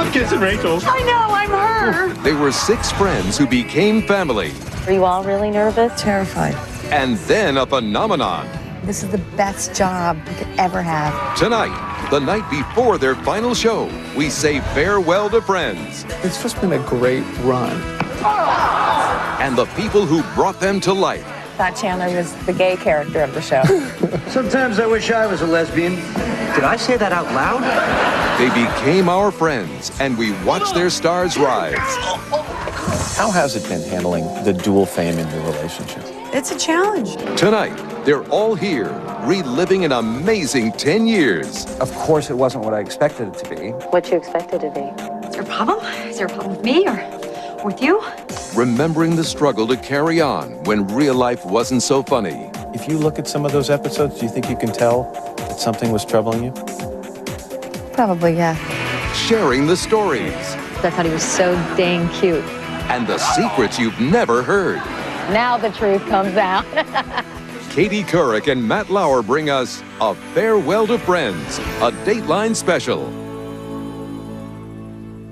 I'm kissing Rachel. I know, I'm her. They were 6 friends who became family. Are you all really nervous? Terrified. And then a phenomenon. This is the best job we could ever have. Tonight, the night before their final show, we say farewell to Friends. It's just been a great run. And the people who brought them to life. Thought Chandler was the gay character of the show. Sometimes I wish I was a lesbian. Did I say that out loud? They became our friends, and we watched their stars rise. How has it been handling the dual fame in your relationship? It's a challenge. Tonight, they're all here, reliving an amazing 10 years. Of course, it wasn't what I expected it to be. What you expected to be. Is there a problem? Is there a problem with me or with you? Remembering the struggle to carry on when real life wasn't so funny. If you look at some of those episodes, do you think you can tell that something was troubling you? Probably, yeah. Sharing the stories. I thought he was so dang cute. And the secrets you've never heard. Now the truth comes out. Katie Couric and Matt Lauer bring us A Farewell to Friends, a Dateline special.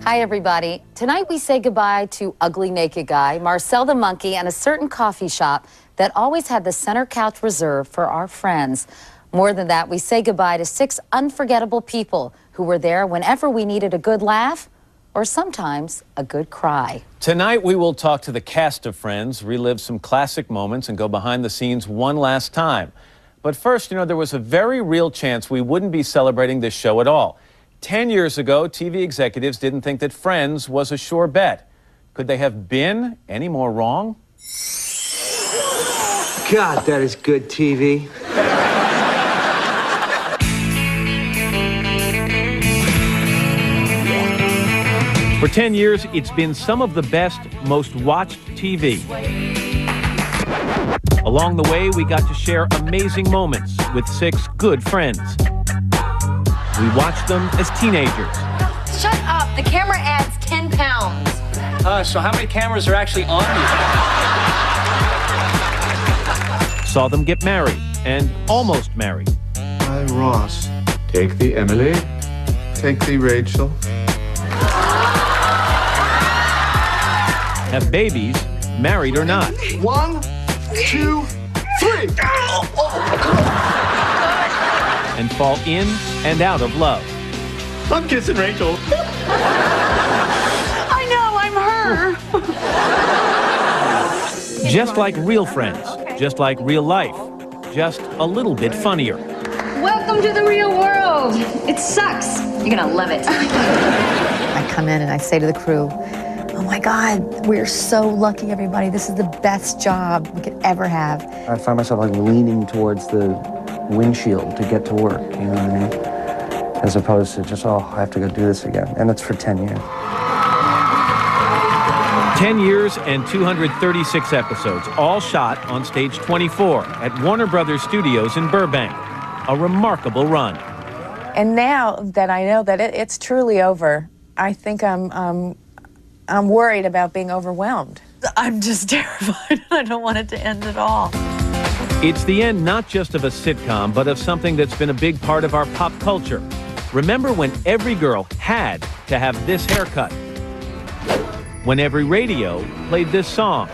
Hi, everybody. Tonight we say goodbye to Ugly Naked Guy, Marcel the Monkey, and a certain coffee shop that always had the center couch reserved for our friends. More than that, we say goodbye to 6 unforgettable people who were there whenever we needed a good laugh or sometimes a good cry. Tonight we will talk to the cast of Friends, relive some classic moments, and go behind the scenes one last time. But first, you know, there was a very real chance we wouldn't be celebrating this show at all. 10 years ago, TV executives didn't think that Friends was a sure bet. Could they have been any more wrong? God, that is good TV. For 10 years, it's been some of the best, most watched TV. Along the way, we got to share amazing moments with 6 good friends. We watched them as teenagers. Shut up. The camera adds 10 pounds. So how many cameras are actually on you? Saw them get married and almost married. Hi, Ross. Take the Emily. Take the Rachel. Have babies, married or not. 1, 2, 3. And fall in and out of love. I'm kissing Rachel. I know, I'm her. Just like real friends, just like real life, just a little bit funnier. Welcome to the real world. It sucks. You're gonna love it. I come in and I say to the crew, oh my God, we're so lucky, everybody. This is the best job we could ever have. I find myself like leaning towards the windshield to get to work, you know what I mean? As opposed to just, oh, I have to go do this again. And it's for 10 years. 10 years and 236 episodes, all shot on stage 24 at Warner Brothers Studios in Burbank. A remarkable run. And now that I know that it's truly over, I think I'm worried about being overwhelmed. I'm just terrified. I don't want it to end at all. It's the end not just of a sitcom, but of something that's been a big part of our pop culture. Remember when every girl had to have this haircut? When every radio played this song?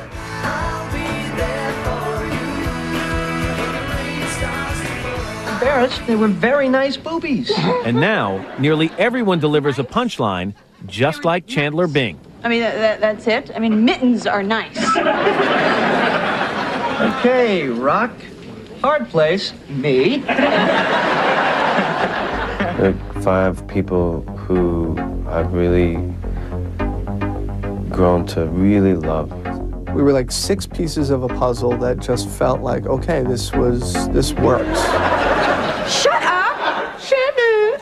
Embarrassed, they were very nice boobies. And now, nearly everyone delivers a punchline just like Chandler Bing. I mean, that's it. I mean, mittens are nice. Okay, Rock. Hard place. Me. There are 5 people who I've really grown to really love. We were like 6 pieces of a puzzle that just felt like, okay, this works. Shut up! Shut up!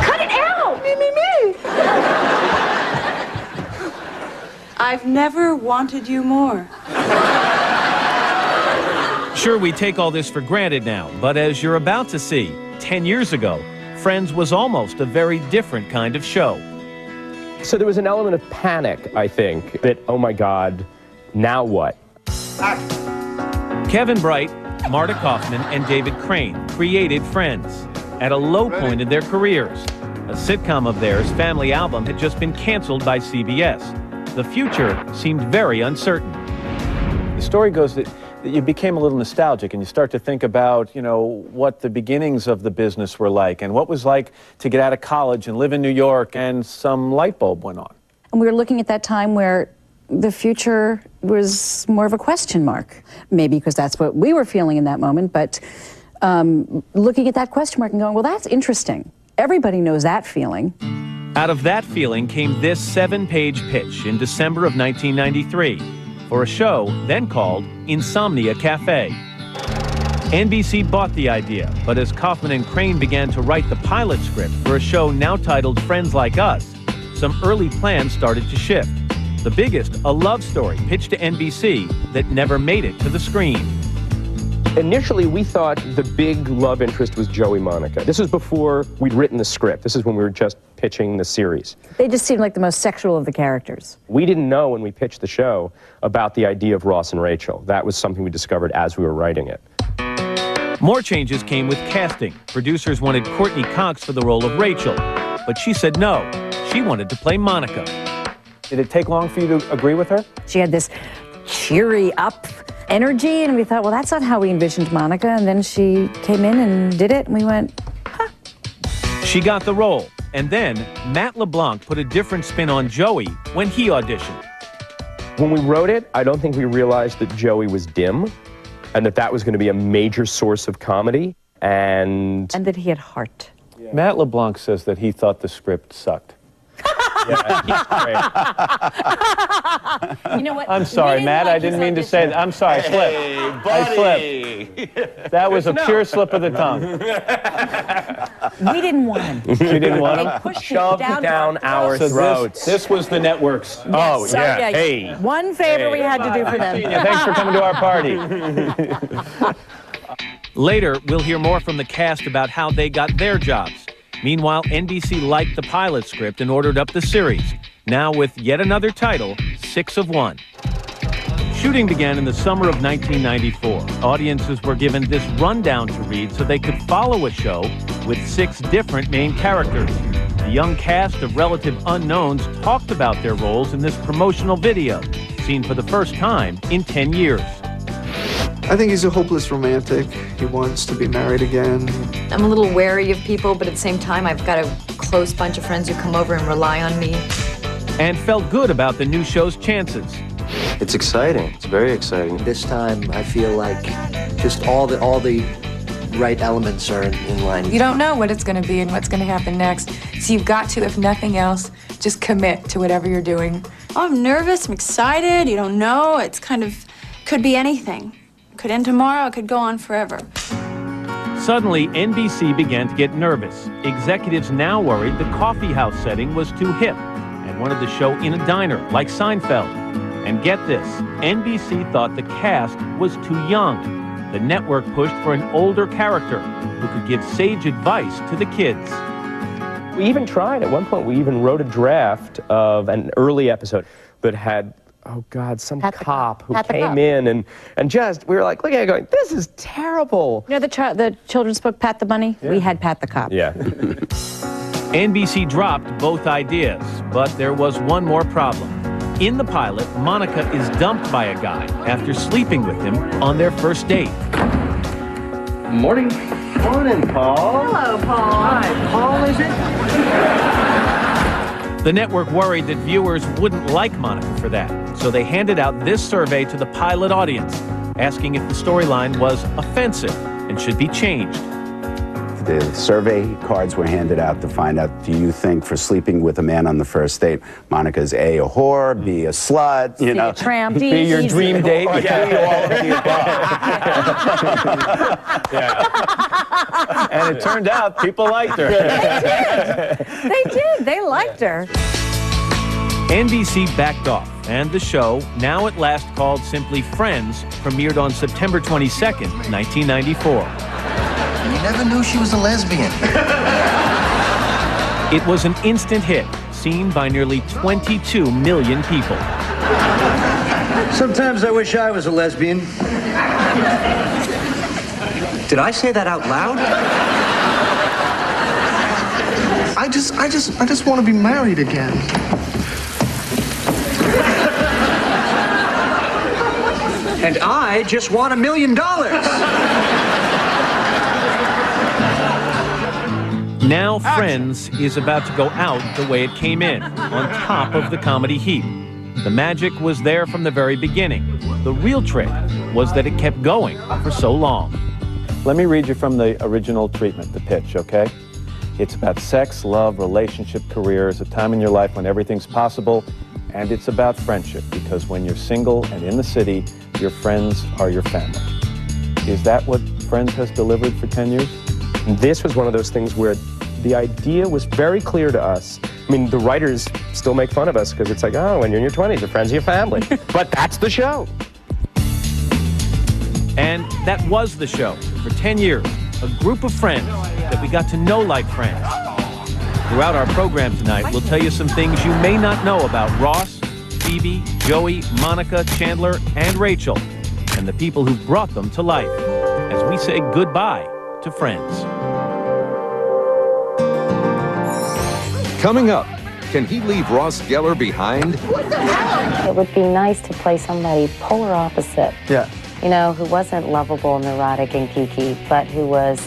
Cut it out! Me. I've never wanted you more. Sure, we take all this for granted now, but as you're about to see, 10 years ago, Friends was almost a very different kind of show. So there was an element of panic, I think, that, oh my God, now what? Kevin Bright, Marta Kaufman, and David Crane created Friends at a low point in their careers. A sitcom of theirs, Family Album, had just been canceled by CBS. The future seemed very uncertain. The story goes that you became a little nostalgic and you start to think about, what the beginnings of the business were like and what it was like to get out of college and live in New York, and some light bulb went on. And we were looking at that time where the future was more of a question mark. Maybe because that's what we were feeling in that moment, but looking at that question mark and going, well, that's interesting. Everybody knows that feeling. Out of that feeling came this 7-page pitch in December of 1993 for a show then called Insomnia Cafe. NBC bought the idea, but as Kaufman and Crane began to write the pilot script for a show now titled Friends Like Us, some early plans started to shift. The biggest, a love story pitched to NBC that never made it to the screen. Initially, we thought the big love interest was Joey Monica. This was before we'd written the script. This is when we were just pitching the series. They just seemed like the most sexual of the characters. We didn't know when we pitched the show about the idea of Ross and Rachel. That was something we discovered as we were writing it. More changes came with casting. Producers wanted Courtney Cox for the role of Rachel, but she said no. She wanted to play Monica. Did it take long for you to agree with her? She had this cheery up energy, and we thought, well, that's not how we envisioned Monica. And then she came in and did it, and we went, huh. She got the role, and then Matt LeBlanc put a different spin on Joey when he auditioned. When we wrote it, I don't think we realized that Joey was dim, and that was going to be a major source of comedy, and that he had heart. Yeah. Matt LeBlanc says that he thought the script sucked. Yeah, he's great. You know what? I'm sorry, Matt. I didn't mean to say that. I'm sorry. I slipped. I slipped. That was a pure slip of the tongue. We didn't want him. We didn't want him? They pushed Shoved it down our throats. This was the network's. Oh, So, yeah. Hey. One favor we had to do for them. Thanks for coming to our party. Later, we'll hear more from the cast about how they got their jobs. Meanwhile, NBC liked the pilot script and ordered up the series, now with yet another title, 6 of 1. Shooting began in the summer of 1994. Audiences were given this rundown to read so they could follow a show with 6 different main characters. The young cast of relative unknowns talked about their roles in this promotional video, seen for the first time in 10 years. I think he's a hopeless romantic. He wants to be married again. I'm a little wary of people, but at the same time, I've got a close bunch of friends who come over and rely on me. And felt good about the new show's chances. It's exciting. It's very exciting. This time, I feel like just all the right elements are in line. You don't know what it's going to be and what's going to happen next. So you've got to, if nothing else, just commit to whatever you're doing. Oh, I'm nervous. I'm excited. You don't know. It's could be anything. Could end tomorrow, it could go on forever. Suddenly, NBC began to get nervous. Executives now worried the coffee house setting was too hip and wanted the show in a diner, like Seinfeld. And get this, NBC thought the cast was too young. The network pushed for an older character who could give sage advice to the kids. We even tried, at one point, we even wrote a draft of an early episode that had, oh God, some cop who came in and just, we were like, looking at it going, this is terrible. You know the children's book, Pat the Bunny? Yeah. We had Pat the Cop. Yeah. NBC dropped both ideas, but there was one more problem. In the pilot, Monica is dumped by a guy after sleeping with him on their first date. Morning. Morning, Paul. Hello, Paul. Hi, Paul, is it? The network worried that viewers wouldn't like Monica for that, so they handed out this survey to the pilot audience, asking if the storyline was offensive and should be changed. The survey cards were handed out to find out, do you think for sleeping with a man on the first date, Monica's A, a whore, B, a slut, you know? A tramp, B, your dream date. Or D, all of the above. Yeah. And it turned out people liked her. They did. They liked her. NBC backed off, and the show, now at last called simply Friends, premiered on September 22nd, 1994. You never knew she was a lesbian. It was an instant hit, seen by nearly 22 million people. Sometimes I wish I was a lesbian. Did I say that out loud? I just want to be married again. And I just want $1 million. Now Friends is about to go out the way it came in, on top of the comedy heap. The magic was there from the very beginning. The real trick was that it kept going for so long. Let me read you from the original treatment, the pitch, okay? It's about sex, love, relationship, careers, a time in your life when everything's possible, and it's about friendship, because when you're single and in the city, your friends are your family. Is that what Friends has delivered for 10 years? This was one of those things where the idea was very clear to us. I mean, the writers still make fun of us because it's like, oh, when you're in your 20s, your friends are your family. But that's the show. And that was the show. For 10 years, a group of friends that we got to know like friends. Throughout our program tonight, we'll tell you some things you may not know about Ross, Phoebe, Joey, Monica, Chandler, and Rachel, and the people who brought them to life, as we say goodbye to Friends. Coming up, can he leave Ross Geller behind? It would be nice to play somebody polar opposite. Yeah. You know, who wasn't lovable, neurotic, and geeky, but who was...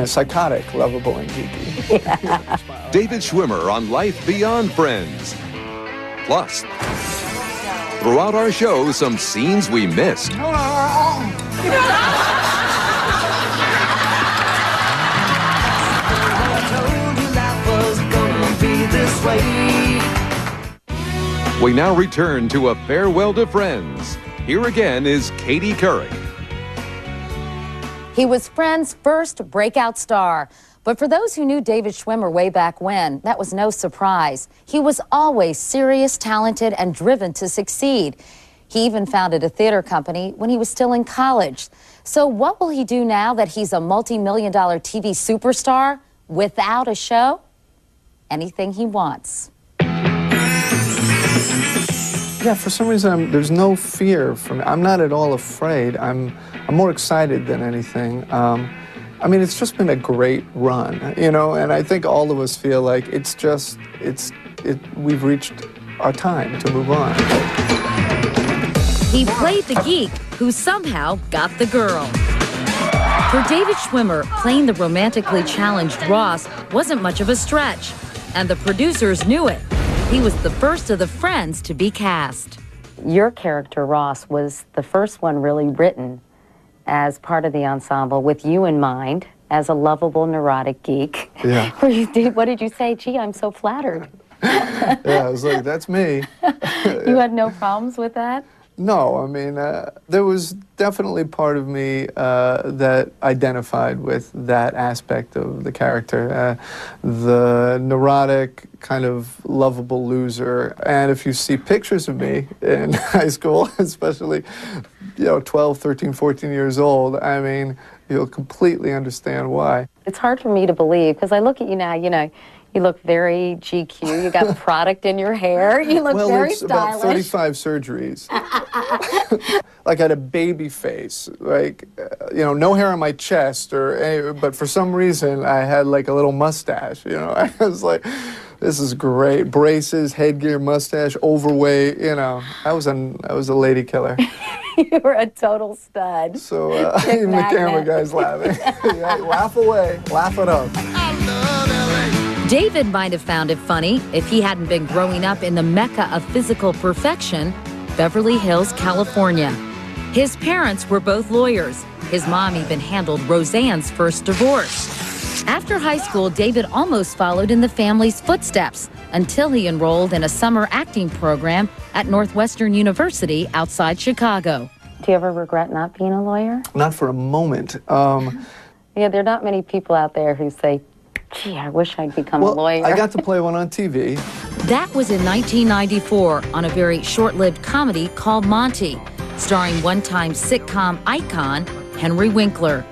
psychotic, lovable, and geeky. Yeah. David Schwimmer on Life Beyond Friends. Plus, throughout our show, some scenes we missed. We now return to A Farewell to Friends. Here again is Katie Couric. He was Friends' first breakout star. But for those who knew David Schwimmer way back when, that was no surprise. He was always serious, talented, and driven to succeed. He even founded a theater company when he was still in college. So what will he do now that he's a multi-million-dollar TV superstar without a show? Anything he wants. Yeah, for some reason, there's no fear for me. I'm not at all afraid. I'm more excited than anything. I mean, it's just been a great run, you know, and I think all of us feel like we've reached our time to move on. He played the geek who somehow got the girl. For David Schwimmer, playing the romantically challenged Ross wasn't much of a stretch, and the producers knew it. He was the first of the Friends to be cast. Your character, Ross, was the first one really written as part of the ensemble with you in mind, as a lovable, neurotic geek. Yeah. What did you say? Gee, I'm so flattered. Yeah, I was like, that's me. You had no problems with that? No, I mean, there was definitely part of me that identified with that aspect of the character, the neurotic, kind of lovable loser. And if you see pictures of me in high school, especially, 12, 13, 14 years old, I mean, you'll completely understand why. It's hard for me to believe, because I look at you now, you look very GQ. You got product in your hair. You look very stylish. Well, it's about 35 surgeries. Like I had a baby face, like, no hair on my chest, but for some reason I had like a little mustache, I was like, this is great. Braces, headgear, mustache, overweight, I was a lady killer. You were a total stud. So even the camera guy's laughing. Yeah, laugh away, laugh it up. David might have found it funny if he hadn't been growing up in the mecca of physical perfection, Beverly Hills, California. His parents were both lawyers. His mom even handled Roseanne's first divorce. After high school, David almost followed in the family's footsteps until he enrolled in a summer acting program at Northwestern University outside Chicago. Do you ever regret not being a lawyer? Not for a moment. Yeah, there are not many people out there who say, gee, I wish I'd become a lawyer. I got to play one on TV. That was in 1994 on a very short-lived comedy called Monty, starring one-time sitcom icon Henry Winkler.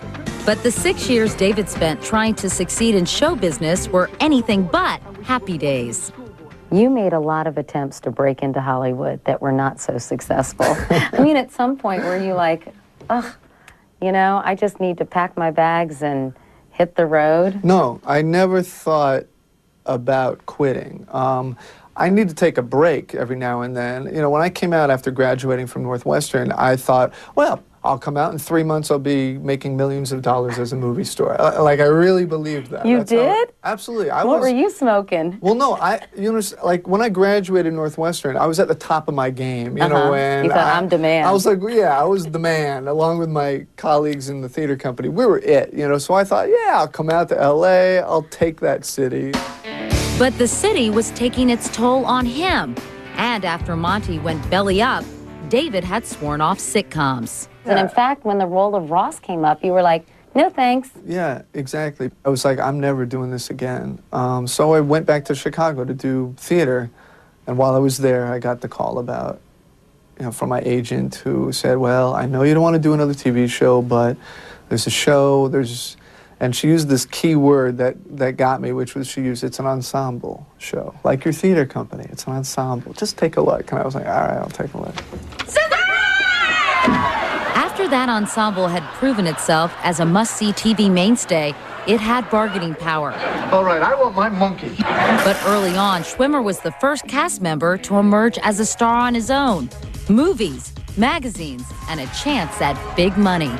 But the 6 years David spent trying to succeed in show business were anything but happy days. You made a lot of attempts to break into Hollywood that were not so successful. I mean, at some point were you like, ugh, I just need to pack my bags and hit the road? No, I never thought about quitting. I need to take a break every now and then. You know, when I came out after graduating from Northwestern, I thought, well, I'll come out in 3 months, I'll be making millions of dollars as a movie star. Like, I really believed that. You did? Absolutely. What were you smoking? Well, no, you know, like when I graduated Northwestern, I was at the top of my game, you know, when you thought, I'm the man. I was like, yeah, I was the man, along with my colleagues in the theater company. We were it, you know, so I thought, yeah, I'll come out to LA, I'll take that city. But the city was taking its toll on him. And after Monty went belly up, David had sworn off sitcoms. And in fact, when the role of Ross came up, you were like, no thanks. Yeah, exactly. I was like, I'm never doing this again. So I went back to Chicago to do theater. And while I was there, I got the call about, you know, from my agent who said, well, I know you don't want to do another TV show, but there's a show, and she used this key word that got me, which was it's an ensemble show. Like your theater company, it's an ensemble. Just take a look. And I was like, all right, I'll take a look. After that ensemble had proven itself as a must-see TV mainstay, it had bargaining power. All right, I want my monkey. But early on, Schwimmer was the first cast member to emerge as a star on his own. Movies, magazines, and a chance at big money.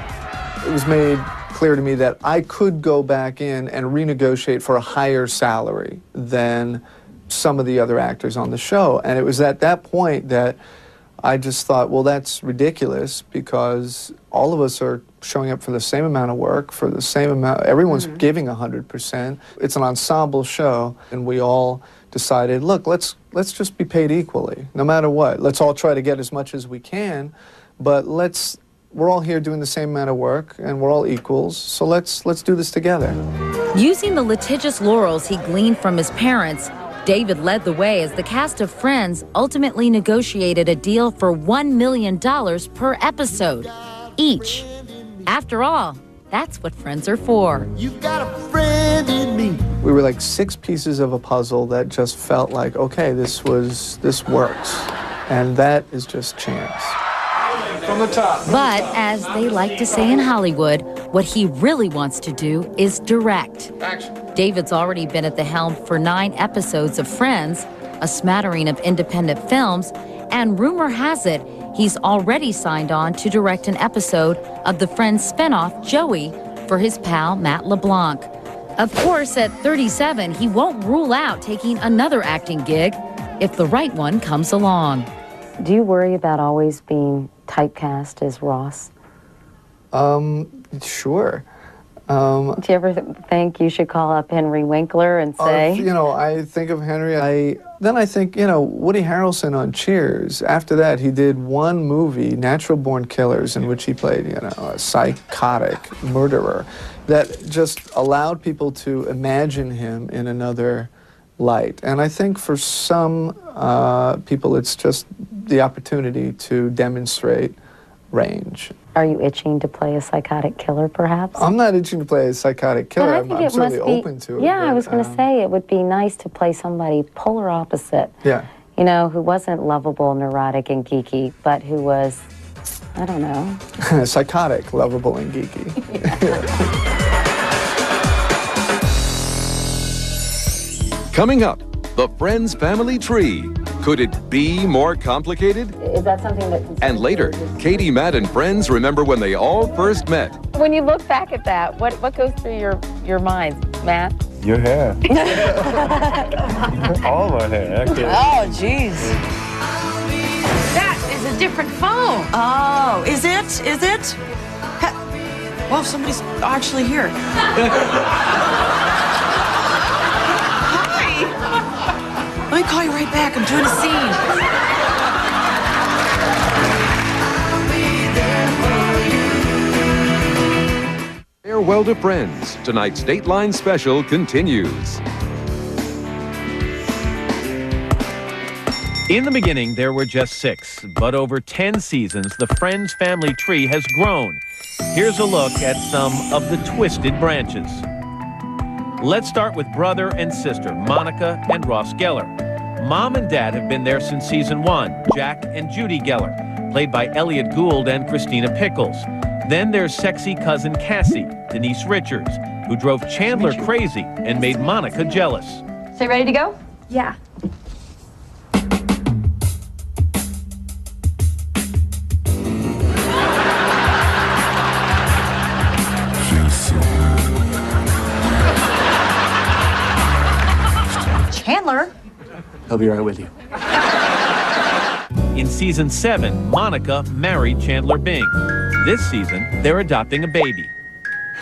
It was made clear to me that I could go back in and renegotiate for a higher salary than some of the other actors on the show. And it was at that point that I just thought, well, that's ridiculous, because all of us are showing up for the same amount of work, for the same amount, everyone's giving 100%. It's an ensemble show, and we all decided, look, let's just be paid equally, no matter what. Let's all try to get as much as we can, but we're all here doing the same amount of work, and we're all equals, so let's do this together. Using the litigious laurels he gleaned from his parents, David led the way as the cast of Friends ultimately negotiated a deal for $1 million per episode, each. After all, that's what friends are for. You've got a friend in me. We were like 6 pieces of a puzzle that just felt like, okay, this works. And that is just chance. From the top. But as they like to say in Hollywood, what he really wants to do is direct. Action. David's already been at the helm for 9 episodes of Friends, a smattering of independent films, and rumor has it he's already signed on to direct an episode of the Friends spinoff, Joey, for his pal Matt LeBlanc. Of course, at 37, he won't rule out taking another acting gig if the right one comes along. Do you worry about always being typecast as Ross? Sure. Do you ever think you should call up Henry Winkler and say? You know, I think of Henry, then I think, you know, Woody Harrelson on Cheers. After that, he did one movie, Natural Born Killers, in which he played, you know, a psychotic murderer that just allowed people to imagine him in another light. And I think for some people, it's just the opportunity to demonstrate range. Are you itching to play a psychotic killer, perhaps? I'm not itching to play a psychotic killer. But I think I'm certainly must be, open to it. Yeah, but, I was going to say it would be nice to play somebody polar opposite. Yeah. You know, who wasn't lovable, neurotic, and geeky, but who was, I don't know. Psychotic, lovable, and geeky. Coming up, the Friends family tree. Could it be more complicated? Is that something that... And later, Katie, Matt, and friends remember when they all first met. When you look back at that, what goes through your mind, Matt? Your hair. All my hair, actually. Oh, jeez. That is a different phone. Oh, is it? Is it? Well, somebody's actually here. Let me call you right back. I'm doing a scene. Farewell to Friends. Tonight's Dateline special continues. In the beginning, there were just 6, but over 10 seasons, the Friends family tree has grown. Here's a look at some of the twisted branches. Let's start with brother and sister, Monica and Ross Geller. Mom and Dad have been there since season 1, Jack and Judy Geller, played by Elliot Gould and Christina Pickles. Then there's sexy cousin Cassie, Denise Richards, who drove Chandler crazy and made Monica jealous. So you ready to go? Yeah. Chandler? I'll be right with you. In season 7, Monica married Chandler Bing. This season, they're adopting a baby.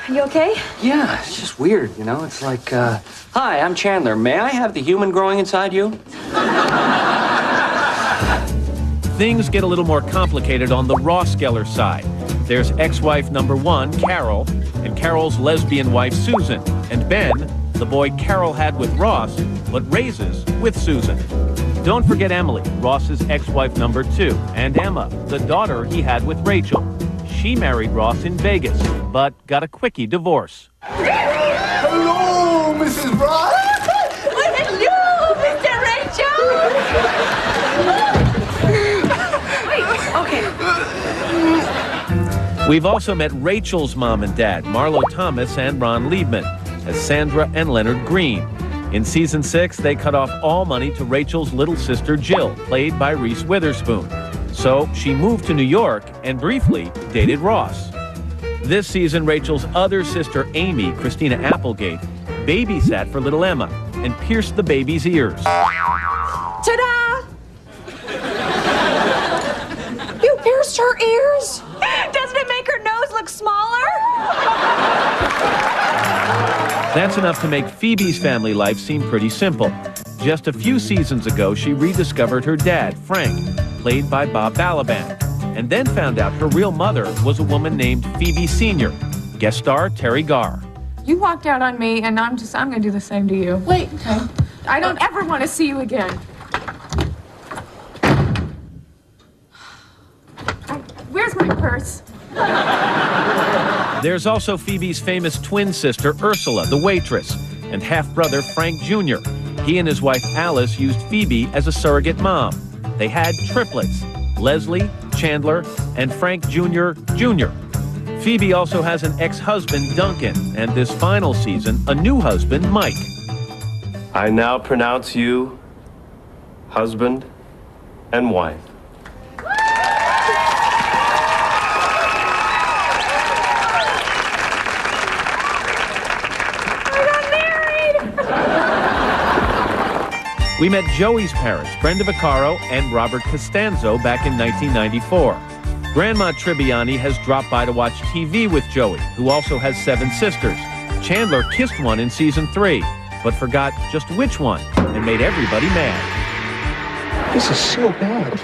You okay? Yeah, it's just weird, you know? It's like, hi, I'm Chandler. May I have the human growing inside you? Things get a little more complicated on the Ross Geller side. There's ex-wife number 1, Carol, and Carol's lesbian wife, Susan, and Ben, the boy Carol had with Ross, but raises with Susan. Don't forget Emily, Ross's ex-wife number 2, and Emma, the daughter he had with Rachel. She married Ross in Vegas, but got a quickie divorce. Hello, Mrs. Ross. Hello, Mr. Rachel. Okay. We've also met Rachel's mom and dad, Marlo Thomas and Ron Liebman, as Sandra and Leonard Green. In season 6, they cut off all money to Rachel's little sister Jill, played by Reese Witherspoon. So she moved to New York and briefly dated Ross. This season, Rachel's other sister Amy, Christina Applegate, babysat for little Emma and pierced the baby's ears. Ta-da! You pierced her ears? Doesn't it make her nose look smaller? That's enough to make Phoebe's family life seem pretty simple. Just a few seasons ago, she rediscovered her dad, Frank, played by Bob Balaban, and then found out her real mother was a woman named Phoebe Sr., guest star Terry Garr. You walked out on me, and I'm going to do the same to you. Wait, okay. I don't ever want to see you again. Where's my purse? There's also Phoebe's famous twin sister, Ursula, the waitress, and half-brother Frank Jr. He and his wife Alice used Phoebe as a surrogate mom. They had triplets, Leslie, Chandler, and Frank Jr. Jr. Phoebe also has an ex-husband, Duncan, and this final season, a new husband, Mike. I now pronounce you husband and wife. We met Joey's parents, Brenda Vaccaro and Robert Costanzo, back in 1994. Grandma Tribbiani has dropped by to watch TV with Joey, who also has 7 sisters. Chandler kissed one in season 3, but forgot just which one and made everybody mad. This is so bad.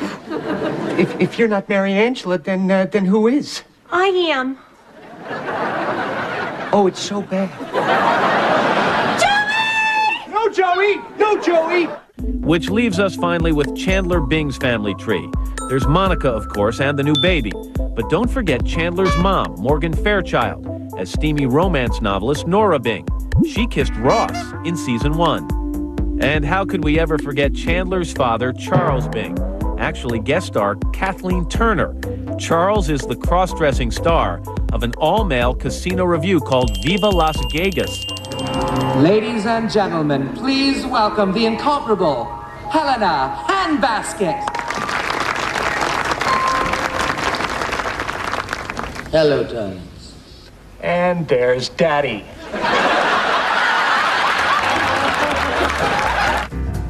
If you're not Mary Angela, then who is? I am. Oh, it's so bad. Joey! No, Joey! No, Joey! Which leaves us finally with Chandler Bing's family tree. There's Monica, of course, and the new baby. But don't forget Chandler's mom, Morgan Fairchild, as steamy romance novelist Nora Bing. She kissed Ross in season 1. And how could we ever forget Chandler's father, Charles Bing? Actually, guest star Kathleen Turner. Charles is the cross-dressing star of an all-male casino revue called Viva Las Vegas. Ladies and gentlemen, please welcome the incomparable Helena Handbasket. Hello, darlings. And there's Daddy.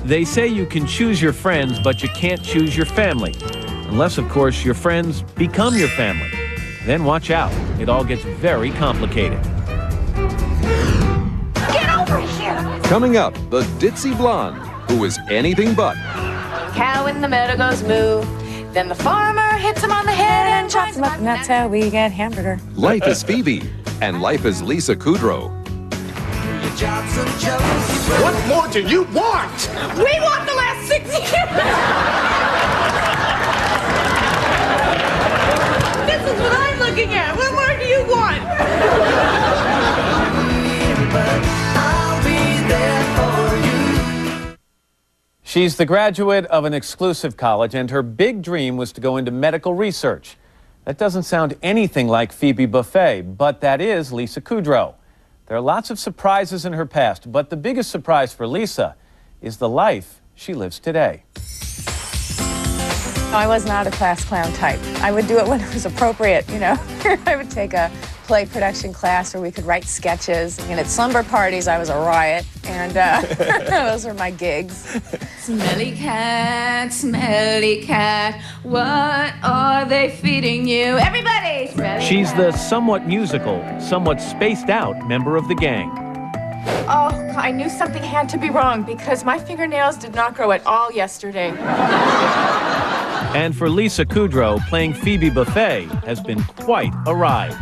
They say you can choose your friends, but you can't choose your family. Unless, of course, your friends become your family. Then watch out. It all gets very complicated. Get over here! Coming up, the ditzy blonde, who is anything but. Cow in the meadow goes moo. Then the farmer hits him on the head and chops him up, and that's how we get hamburger. Life is Phoebe, and life is Lisa Kudrow. What more do you want? We want the last 6 years! This is what I'm looking at. What more do you want? She's the graduate of an exclusive college, and her big dream was to go into medical research. That doesn't sound anything like Phoebe Buffay, but that is Lisa Kudrow. There are lots of surprises in her past, but the biggest surprise for Lisa is the life she lives today. I was not a class clown type. I would do it when it was appropriate, you know. I would take a play production class where we could write sketches. And at slumber parties, I was a riot. And those were my gigs. Smelly cat, what are they feeding you? Everybody! She's the somewhat musical, somewhat spaced out member of the gang. Oh, I knew something had to be wrong because my fingernails did not grow at all yesterday. And for Lisa Kudrow, playing Phoebe Buffet has been quite a ride.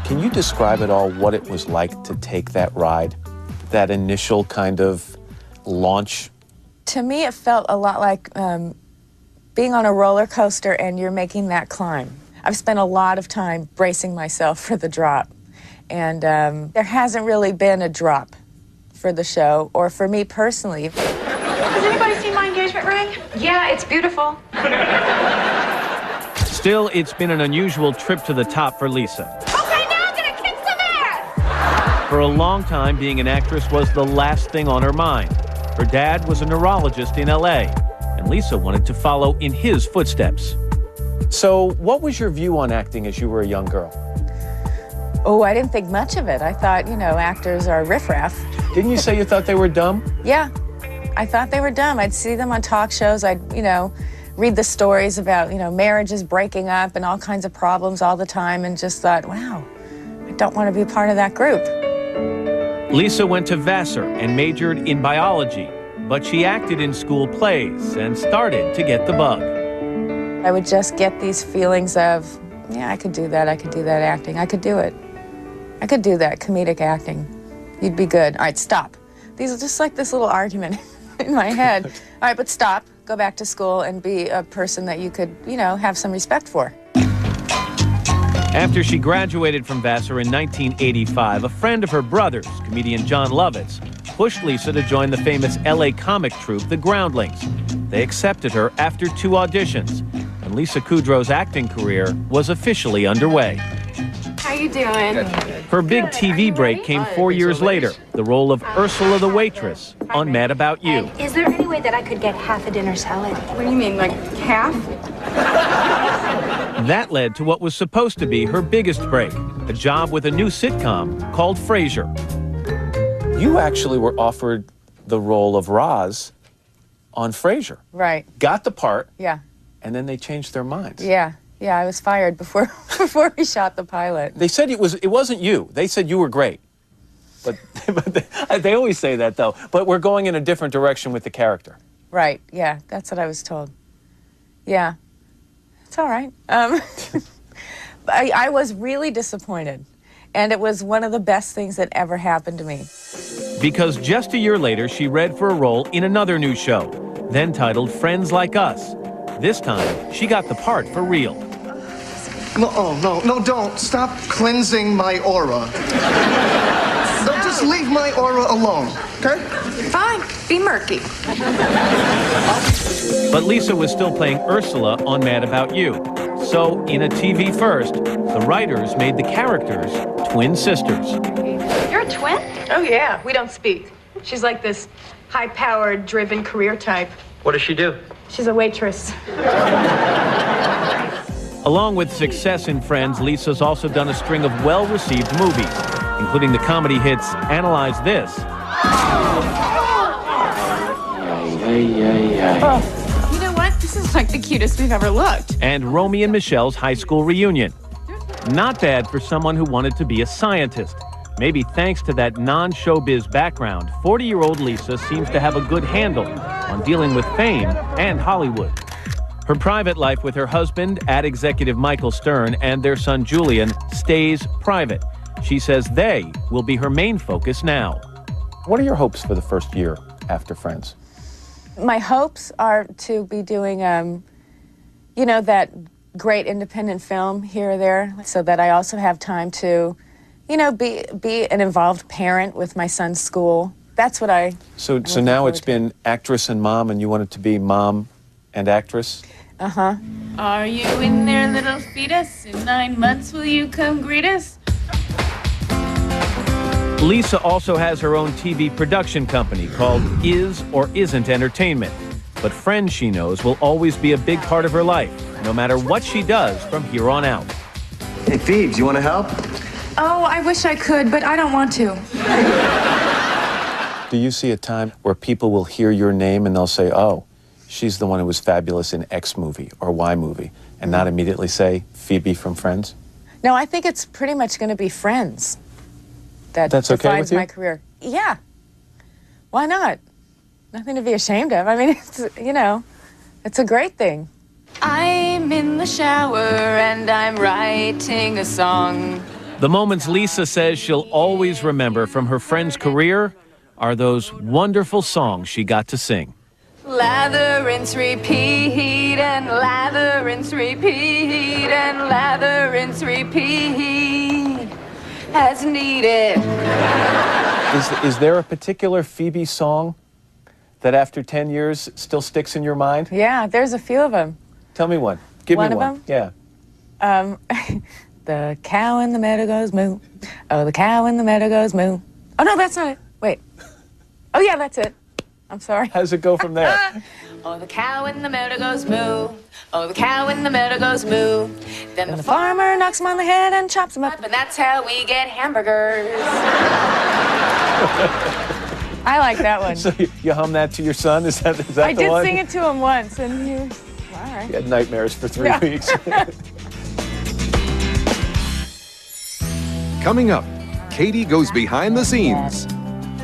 Can you describe at all what it was like to take that ride? That initial kind of launch? To me, it felt a lot like being on a roller coaster and you're making that climb. I've spent a lot of time bracing myself for the drop. And there hasn't really been a drop for the show, or for me personally. Has anybody seen my engagement ring? Yeah, it's beautiful. Still, it's been an unusual trip to the top for Lisa. Okay, now I'm gonna kick some ass! For a long time, being an actress was the last thing on her mind. Her dad was a neurologist in LA, and Lisa wanted to follow in his footsteps. So, what was your view on acting as you were a young girl? Oh, I didn't think much of it. I thought, you know, actors are riffraff. Didn't you say you thought they were dumb? Yeah, I thought they were dumb. I'd see them on talk shows. I'd, you know, read the stories about, you know, marriages breaking up and all kinds of problems all the time and just thought, wow, I don't want to be a part of that group. Lisa went to Vassar and majored in biology, but she acted in school plays and started to get the bug. I would just get these feelings of, yeah, I could do that acting. I could do it. I could do that comedic acting. You'd be good. All right, stop. These are just like this little argument in my head. All right, but stop. Go back to school and be a person that you could, you know, have some respect for. After she graduated from Vassar in 1985, a friend of her brother's, comedian John Lovitz, pushed Lisa to join the famous LA comic troupe, The Groundlings. They accepted her after 2 auditions, and Lisa Kudrow's acting career was officially underway. How you doing? Her big TV break came 4 years later, the role of Ursula the waitress on Mad About You. Is there any way that I could get half a dinner salad? What do you mean, like half? That led to what was supposed to be her biggest break, a job with a new sitcom called Frasier. You actually were offered the role of Roz on Frasier. Right. Got the part. Yeah. And then they changed their minds. Yeah. Yeah, I was fired before we shot the pilot. They said it wasn't you. They said you were great. But they always say that, though. But we're going in a different direction with the character. Right, yeah, that's what I was told. Yeah, it's all right. I was really disappointed, and it was one of the best things that ever happened to me. Because just a year later, she read for a role in another new show, then titled Friends Like Us. This time, she got the part for real. No, no, don't. Stop cleansing my aura. No, just leave my aura alone, okay? Fine, be murky. But Lisa was still playing Ursula on Mad About You. So, in a TV first, the writers made the characters twin sisters. You're a twin? Oh, yeah. We don't speak. She's like this high-powered, driven career type. What does she do? She's a waitress. Along with success in Friends, Lisa's also done a string of well-received movies, including the comedy hits Analyze This. You know what? This is like the cutest we've ever looked. And Romy and Michelle's High School Reunion. Not bad for someone who wanted to be a scientist. Maybe thanks to that non-showbiz background, 40-year-old Lisa seems to have a good handle on dealing with fame and Hollywood. Her private life with her husband, ad executive Michael Stern, and their son Julian stays private. She says they will be her main focus now. What are your hopes for the first year after Friends? My hopes are to be doing, you know, that great independent film here or there, so that I also have time to, you know, be an involved parent with my son's school. That's what I... So now it's been actress and mom, and you want it to be mom and actress? Uh-huh. Are you in there, little fetus? In 9 months, will you come greet us? Lisa also has her own TV production company called Is or Isn't Entertainment. But Friends, she knows, will always be a big part of her life, no matter what she does from here on out. Hey, Phoebes, you want to help? Oh, I wish I could, but I don't want to. Do you see a time where people will hear your name and they'll say, oh, she's the one who was fabulous in X movie or Y movie, and not immediately say Phoebe from Friends? No, I think it's pretty much going to be Friends that That's okay defines with you? my career. Yeah. Why not? Nothing to be ashamed of. I mean, it's, you know, it's a great thing. I'm in the shower and I'm writing a song. The moments Lisa says she'll always remember from her Friends career are those wonderful songs she got to sing. Lather, rinse, repeat, and lather, rinse, repeat, and lather, rinse, repeat, as needed. Is there a particular Phoebe song that after 10 years still sticks in your mind? Yeah, there's a few of them. Tell me one. Give me one. One of them? Yeah. The cow in the meadow goes moo. Oh, the cow in the meadow goes moo. Oh, no, that's not it. Wait. Oh, yeah, that's it. I'm sorry. How does it go from there? Oh, the cow in the meadow goes moo. Oh, the cow in the meadow goes moo. Then the farmer knocks him on the head and chops him up, and that's how we get hamburgers. I like that one. So you hum that to your son? Is that I the one? did sing it to him once, and he was, all right. He had nightmares for 3 weeks. Coming up, Katie goes behind the scenes.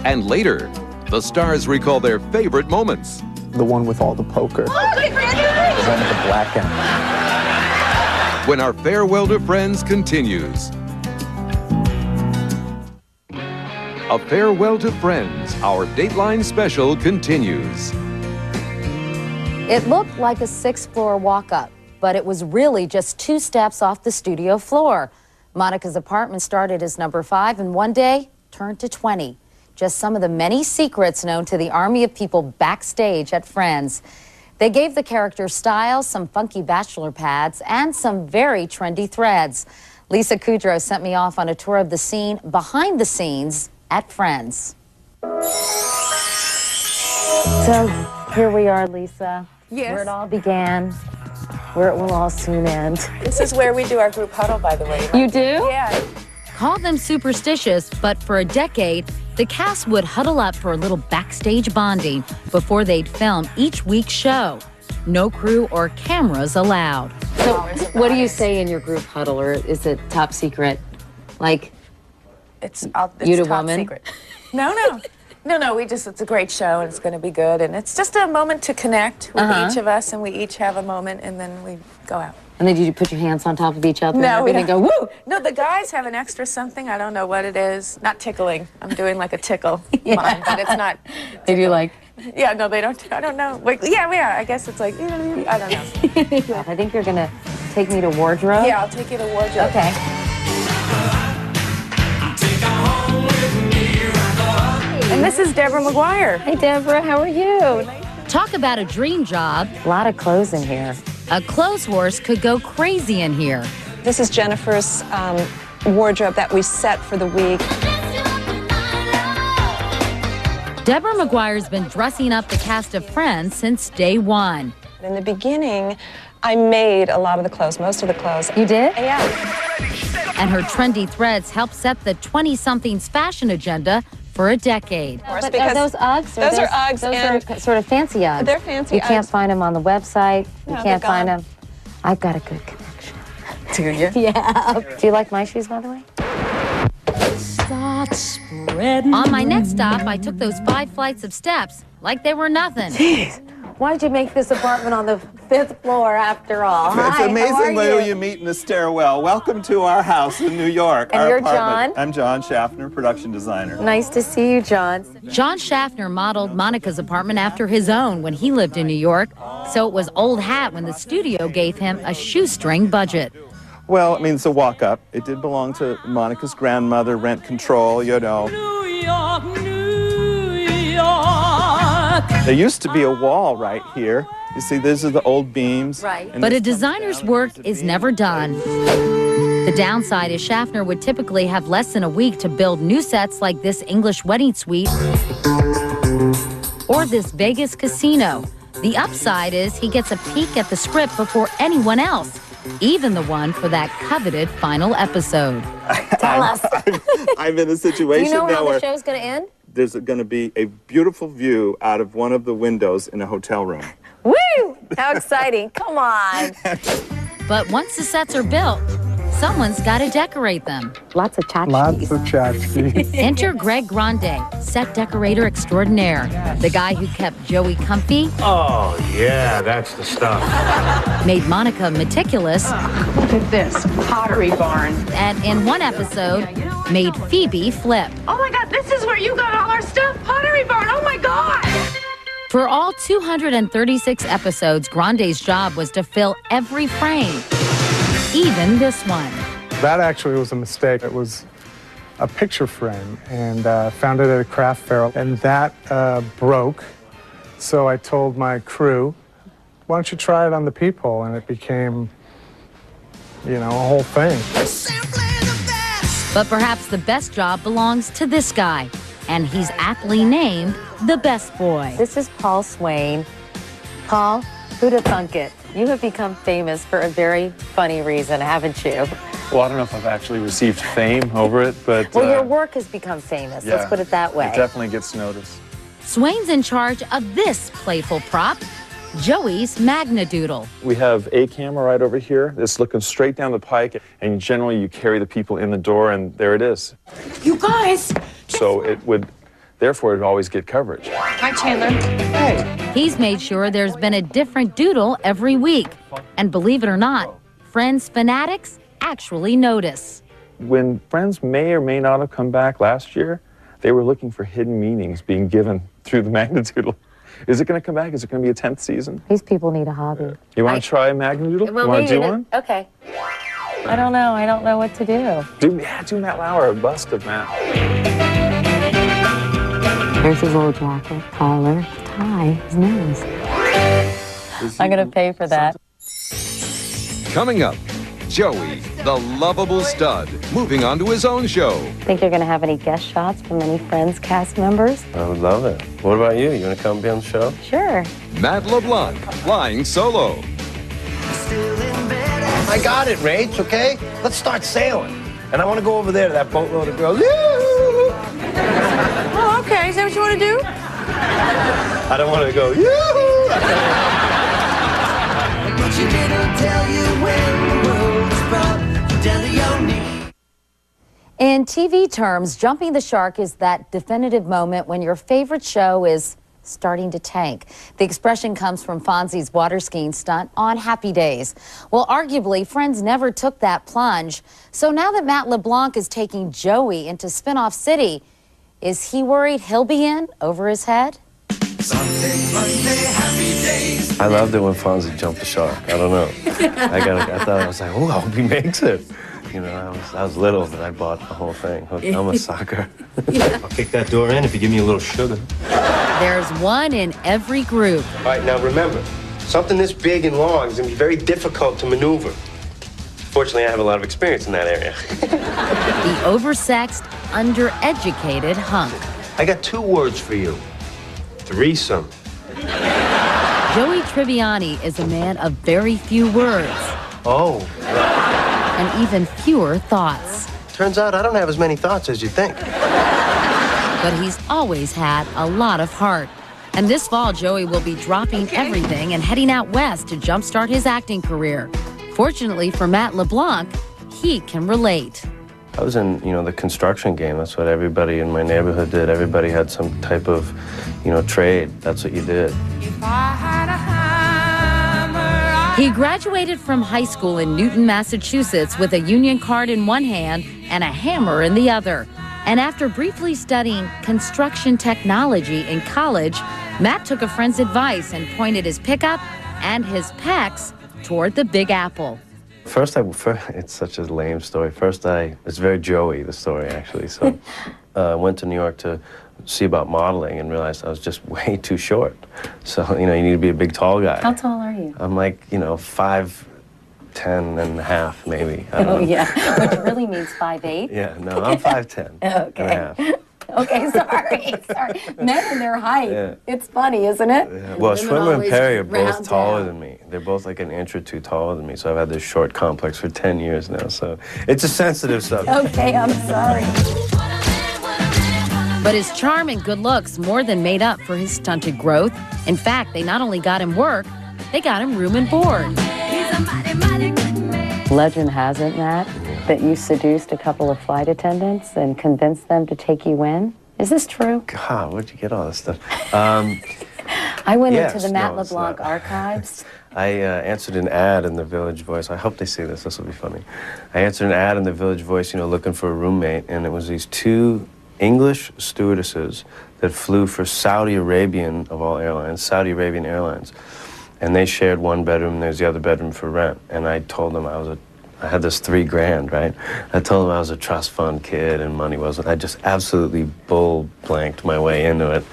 And later, the stars recall their favorite moments. The one with all the poker. The one with the black and When our farewell to Friends continues. A Farewell to Friends, our Dateline special continues. It looked like a 6th-floor walk-up, but it was really just 2 steps off the studio floor. Monica's apartment started as number 5 and one day turned to 20. Just some of the many secrets known to the army of people backstage at Friends. They gave the character style, some funky bachelor pads, and some very trendy threads. Lisa Kudrow sent me off on a tour of the scene behind the scenes at Friends. So here we are, Lisa. Yes. Where it all began, where it will all soon end. This is where we do our group huddle, by the way. Right? You do? Yeah. Call them superstitious, but for a decade, the cast would huddle up for a little backstage bonding before they'd film each week's show. No crew or cameras allowed. So what do you say in your group huddle, or is it top secret? Like, It's you the top woman? secret. No, it's a great show and it's going to be good. And it's just a moment to connect with each of us, and we each have a moment, and then we go out. And then you put your hands on top of each other No, we and don't. go, woo! No, the guys have an extra something. I don't know what it is. Not tickling. I'm doing like a tickle mine, but it's not. They do like... Yeah, no, they don't. I don't know. Like, yeah, I guess it's like, I don't know. I think you're going to take me to wardrobe. Yeah, I'll take you to wardrobe. Okay. And this is Deborah McGuire. Hey, Deborah, how are you? Talk about a dream job. A lot of clothes in here. A clothes horse could go crazy in here. This is Jennifer's wardrobe that we set for the week. Deborah McGuire's been dressing up the cast of Friends since day one. In the beginning, I made a lot of the clothes, most of the clothes. You did? Yeah. And her trendy threads helped set the 20-somethings fashion agenda for a decade. But are those Uggs? Those are Uggs. Those are sort of fancy Uggs. They're fancy You can't Uggs. find them on the website. No, You can't they're find gone. them. I've got a good connection. Do you? Yeah. Do you like my shoes, by the way? On my next stop, I took those 5 flights of steps like they were nothing. Jeez. Why did you make this apartment on the 5th floor after all? It's Hi, amazing how are who you meet in the stairwell. Welcome to our house in New York. And our you're apartment. John? I'm John Schaffner, production designer. Nice to see you, John. John Schaffner modeled Monica's apartment after his own when he lived in New York, so it was old hat when the studio gave him a shoestring budget. Well, I mean, it's a walk-up. It did belong to Monica's grandmother, rent control, you know. New York, New York. There used to be a wall right here. You see, these are the old beams. Right. And But this a designer's work is never done. The downside is Schaffner would typically have less than a week to build new sets like this English wedding suite or this Vegas casino. The upside is he gets a peek at the script before anyone else, even the one for that coveted final episode. Tell us. I'm in a situation Do you know now how where the show's going to end? there's going to be a beautiful view out of one of the windows in a hotel room. Woo! How exciting. Come on. But once the sets are built, someone's got to decorate them. Lots of tchotchkes. Lots of tchotchkes. Enter Greg Grande, set decorator extraordinaire, the guy who kept Joey comfy. Oh, yeah, that's the stuff. Made Monica meticulous. Look at this pottery barn. And in one episode, made Phoebe flip. Oh my God, this is where you got all our stuff. Pottery barn. Oh my God. For all 236 episodes, Grande's job was to fill every frame, even this one. That actually was a mistake. It was a picture frame, and found it at a craft fair, and that broke. So I told my crew, why don't you try it on the peephole? And it became, you know, a whole thing. But perhaps the best job belongs to this guy, and he's aptly named the best boy. This is Paul Swain. Paul, who'd have thunk it? You have become famous for a very funny reason, haven't you? Well, I don't know if I've actually received fame over it, but... Well, your work has become famous. Yeah, let's put it that way. It definitely gets noticed. Swain's in charge of this playful prop, Joey's Magnadoodle. We have a camera right over here. It's looking straight down the pike, and generally you carry the people in the door, and there it is. You guys. So it would, therefore, it would always get coverage. Hi, Chandler. Hey. He's made sure there's been a different doodle every week. And believe it or not, Friends fanatics actually notice. When Friends may or may not have come back last year, they were looking for hidden meanings being given through the Magnadoodle. Is it going to come back? Is it going to be a 10th season? These people need a hobby. You want to try Magnadoodle? Well, you want to do one? Okay. I don't know. I don't know what to do. Do Matt Lauer, a bust of Matt. There's his little jacket, collar, tie, his nose. I'm going to pay for that. Coming up, Joey, the lovable stud, moving on to his own show. Think you're going to have any guest shots from any Friends cast members? I would love it. What about you? You want to come be on the show? Sure. Matt LeBlanc, flying solo. I got it, Rach, okay? Let's start sailing. And I want to go over there to that boatload of girls. Oh, okay. Is that what you want to do? I don't want to go, But you didn't tell you when the world was brought down to your knees. In TV terms, jumping the shark is that definitive moment when your favorite show is starting to tank. The expression comes from Fonzie's water skiing stunt on Happy Days. Well, arguably, Friends never took that plunge. So now that Matt LeBlanc is taking Joey into Spinoff City, is he worried he'll be in over his head? Sunday, Monday, happy days. I loved it when Fonzie jumped the shark. I don't know. I thought, I was like, oh, I hope he makes it. You know, I was little, but I bought the whole thing. I'm a sucker. I'll kick that door in if you give me a little sugar. There's one in every group. All right, now remember, something this big and long is going to be very difficult to maneuver. Fortunately, I have a lot of experience in that area. The oversexed, undereducated hunk. I got 2 words for you. Threesome. Joey Tribbiani is a man of very few words. Oh. And even fewer thoughts. Turns out I don't have as many thoughts as you think. But he's always had a lot of heart. And this fall, Joey will be dropping everything and heading out west to jumpstart his acting career. Fortunately for Matt LeBlanc, he can relate. I was in, the construction game. That's what everybody in my neighborhood did. Everybody had some type of, trade. That's what you did. He graduated from high school in Newton, Massachusetts with a union card in one hand and a hammer in the other. And after briefly studying construction technology in college, Matt took a friend's advice and pointed his pickup and his pecs toward the Big Apple. First, it's such a lame story. It's very Joey, the story, actually. So I went to New York to see about modeling and realized I was just way too short. So, you need to be a big, tall guy. How tall are you? I'm like, 5'10", 5'10" and a half, maybe. I don't know. Yeah, which really means 5'8". Yeah, no, I'm 5'10" and a half. Okay, sorry. Men and their height. Yeah. It's funny, isn't it? Yeah. Well, Women Schwimmer and always Perry are both round taller down. than me. They're both like an inch or two taller than me, so I've had this short complex for 10 years now, so it's a sensitive subject. Okay, I'm sorry. But his charm and good looks more than made up for his stunted growth. In fact, they not only got him work, they got him room and board. Legend has it, Matt, that you seduced a couple of flight attendants and convinced them to take you in. Is this true? God, where'd you get all this stuff? I went yes, into the Matt no, it's LeBlanc not. archives. I answered an ad in the Village Voice. I hope they see this. This will be funny. I answered an ad in the Village Voice, looking for a roommate, and it was these two English stewardesses that flew for Saudi Arabian, of all airlines, Saudi Arabian Airlines. And they shared one bedroom, and there's the other bedroom for rent. And I told them I had this $3,000, right? I told them I was a trust fund kid and money wasn't. I just absolutely bull-blanked my way into it.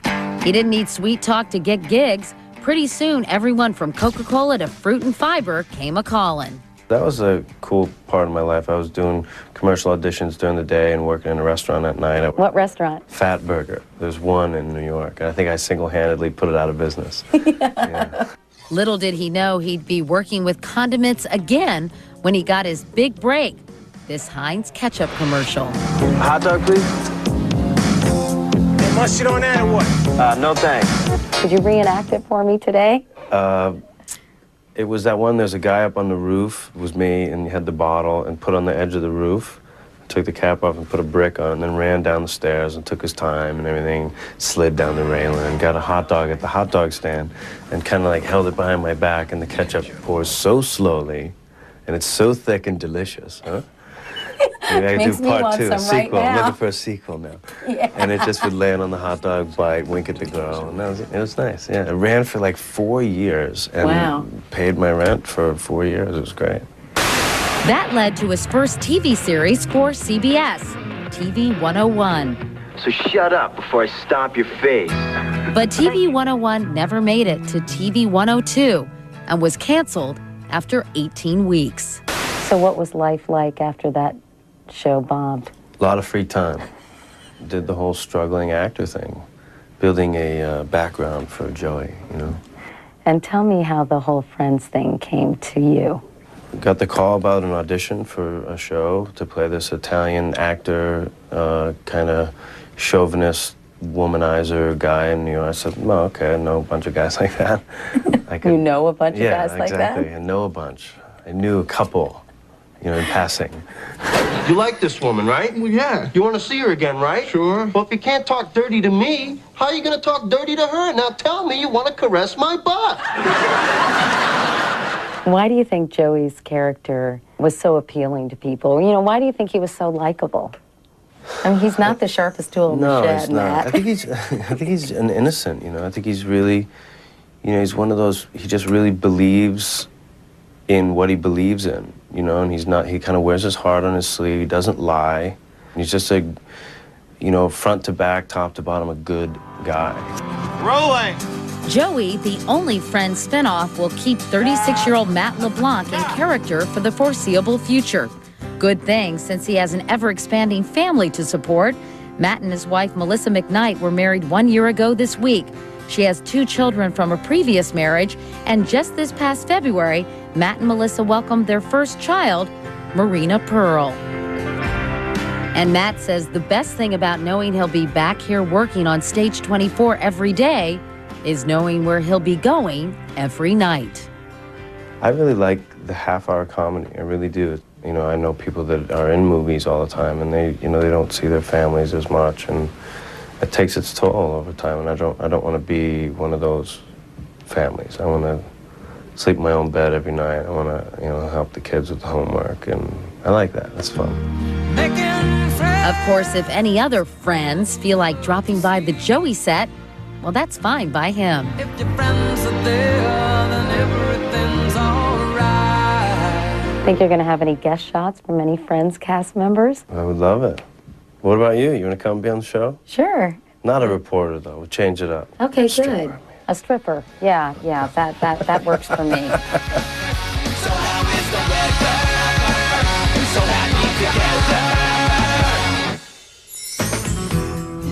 He didn't need sweet talk to get gigs. Pretty soon, everyone from Coca-Cola to Fruit and Fiber came a-calling. That was a cool part of my life. I was doing commercial auditions during the day and working in a restaurant at night. What restaurant? Fat Burger. There's one in New York. I think I single-handedly put it out of business. Yeah. Little did he know he'd be working with condiments again when he got his big break. This Heinz ketchup commercial. Hot dog, please? Hey, mustard on that or what? No thanks. Could you reenact it for me today? It was that one, there's a guy up on the roof, it was me, and he had the bottle and put on the edge of the roof, took the cap off and put a brick on, and then ran down the stairs and took his time and everything, slid down the railing and got a hot dog at the hot dog stand and kind of like held it behind my back, and the ketchup pours so slowly and it's so thick and delicious, huh? Maybe I Makes do me part want two, some a sequel. right now. I'm looking for a sequel now. Yeah. And it just would land on the hot dog, bite, wink at the girl, and it was nice. Yeah, it ran for like 4 years and Wow. paid my rent for 4 years. It was great. That led to his first TV series for CBS, TV 101. So shut up before I stomp your face. But TV 101 never made it to TV 102 and was canceled after 18 weeks. So what was life like after that show bombed? A lot of free time. Did the whole struggling actor thing, building a background for Joey, And tell me how the whole Friends thing came to you. Got the call about an audition for a show to play this Italian actor, kind of chauvinist, womanizer guy in New York. I said, well, okay, I know a bunch of guys like that. You know a bunch of guys like that? Yeah, exactly. I know a bunch. I knew a couple, in passing. You like this woman, right? Well, yeah. You want to see her again, right? Sure. Well, if you can't talk dirty to me, how are you going to talk dirty to her? Now tell me you want to caress my butt. Why do you think Joey's character was so appealing to people? Why do you think he was so likable? I mean, he's not the sharpest tool in the shed, he's not. Matt. I think he's an innocent, I think he's really, he's one of those, he just really believes in what he believes in, and he kind of wears his heart on his sleeve, he doesn't lie. He's just front to back, top to bottom, a good guy. Rolling! Joey, the only Friends spinoff, will keep 36-year-old Matt LeBlanc in character for the foreseeable future. Good thing, since he has an ever-expanding family to support. Matt and his wife, Melissa McKnight, were married 1 year ago this week. She has 2 children from a previous marriage, and just this past February, Matt and Melissa welcomed their first child, Marina Pearl. And Matt says the best thing about knowing he'll be back here working on Stage 24 every day is knowing where he'll be going every night. I really like the half-hour comedy, I really do. I know people that are in movies all the time, and they don't see their families as much, and it takes its toll over time, and I don't want to be one of those families. I want to sleep in my own bed every night. I want to, help the kids with the homework, and I like that. That's fun. Of course, if any other friends feel like dropping by the Joey set, well, that's fine by him. If your friends are there, then everything's alright. Think you're going to have any guest shots from any Friends cast members? I would love it. What about you? You want to come be on the show? Sure. Not a reporter, though. We'll change it up. Okay, good. A stripper. Yeah, that works for me. So how is the weather?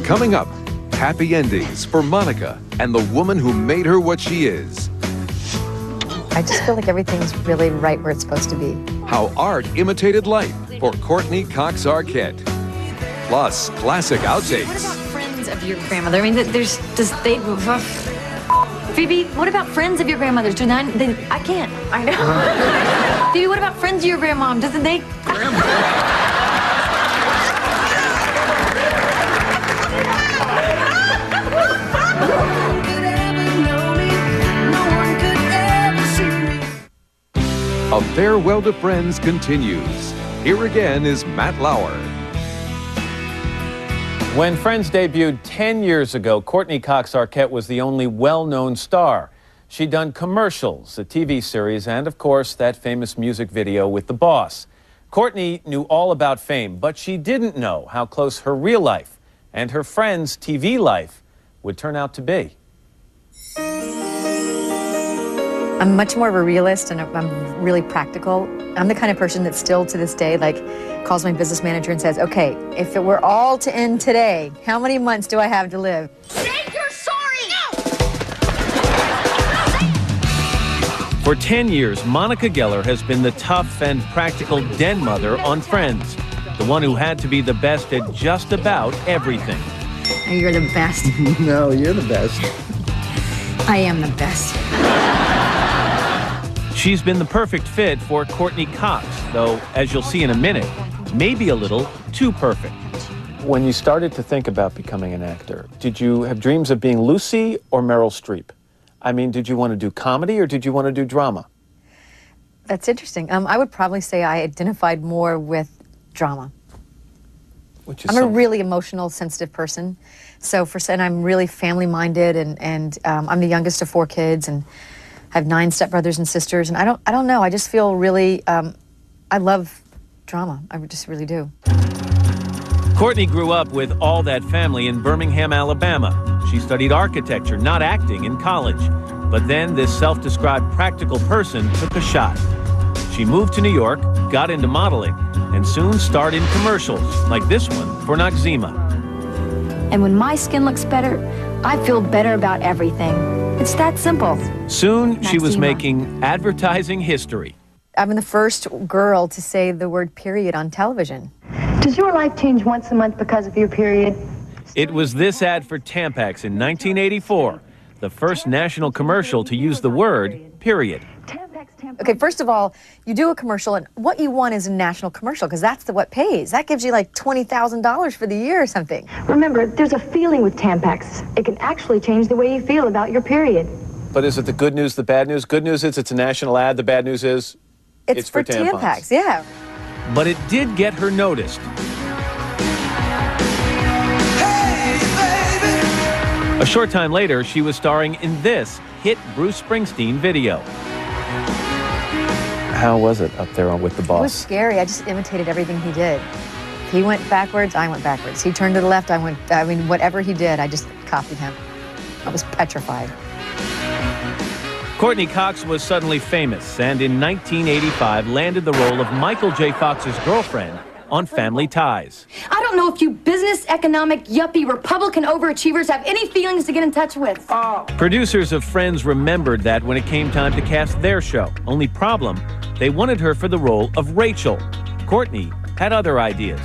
Coming up, happy endings for Monica and the woman who made her what she is. I just feel like everything's really right where it's supposed to be. How art imitated life for Courtney Cox Arquette. Plus, classic outtakes. What about friends of your grandmother? I mean, Phoebe, what about friends of your grandmother's? I can't. I know. Phoebe, what about friends of your grandmom? Doesn't they? A Farewell to Friends continues. Here again is Matt Lauer. When Friends debuted 10 years ago, Courtney Cox Arquette was the only well-known star. She'd done commercials, a TV series, and of course, that famous music video with the boss. Courtney knew all about fame, but she didn't know how close her real life and her friends' TV life would turn out to be. I'm much more of a realist, and I'm really practical. I'm the kind of person that still to this day, like, calls my business manager and says, okay, if it were all to end today, how many months do I have to live? Say you're sorry! No! For 10 years, Monica Geller has been the tough and practical den mother on Friends, the one who had to be the best at just about everything. You're the best. No, you're the best. I am the best. She's been the perfect fit for Courtney Cox, though, as you'll see in a minute, maybe a little too perfect. When you started to think about becoming an actor, did you have dreams of being Lucy or Meryl Streep? I mean, did you want to do comedy or did you want to do drama? That's interesting. I would probably say I identified more with drama. I'm a really emotional, sensitive person. And I'm really family-minded, and I'm the youngest of 4 kids, and I have 9 stepbrothers and sisters, and I don't know. I just feel really, I love drama. I just really do. Courtney grew up with all that family in Birmingham, Alabama. She studied architecture, not acting, in college. But then this self-described practical person took a shot. She moved to New York, got into modeling, and soon starred in commercials, like this one for Noxzema. And when my skin looks better, I feel better about everything. It's that simple. Soon, she was making advertising history. I'm the first girl to say the word period on television. Does your life change once a month because of your period? It was this ad for Tampax in 1984, the first national commercial to use the word period. Okay, first of all, you do a commercial, and what you want is a national commercial, because that's what pays. That gives you like $20,000 for the year or something. Remember, there's a feeling with Tampax. It can actually change the way you feel about your period. But is it the good news, the bad news? Good news is it's a national ad. The bad news is it's for Tampax, yeah. But it did get her noticed. A short time later, she was starring in this hit Bruce Springsteen video. How was it up there with the boss? It was scary. I just imitated everything he did. If he went backwards, I went backwards. He turned to the left, I mean, whatever he did, I just copied him. I was petrified. Courtney Cox was suddenly famous, and in 1985 landed the role of Michael J. Fox's girlfriend on Family Ties. I don't know if you business, economic, yuppie, Republican overachievers have any feelings to get in touch with. Producers of Friends remembered that when it came time to cast their show. Only problem, they wanted her for the role of Rachel. Courtney had other ideas.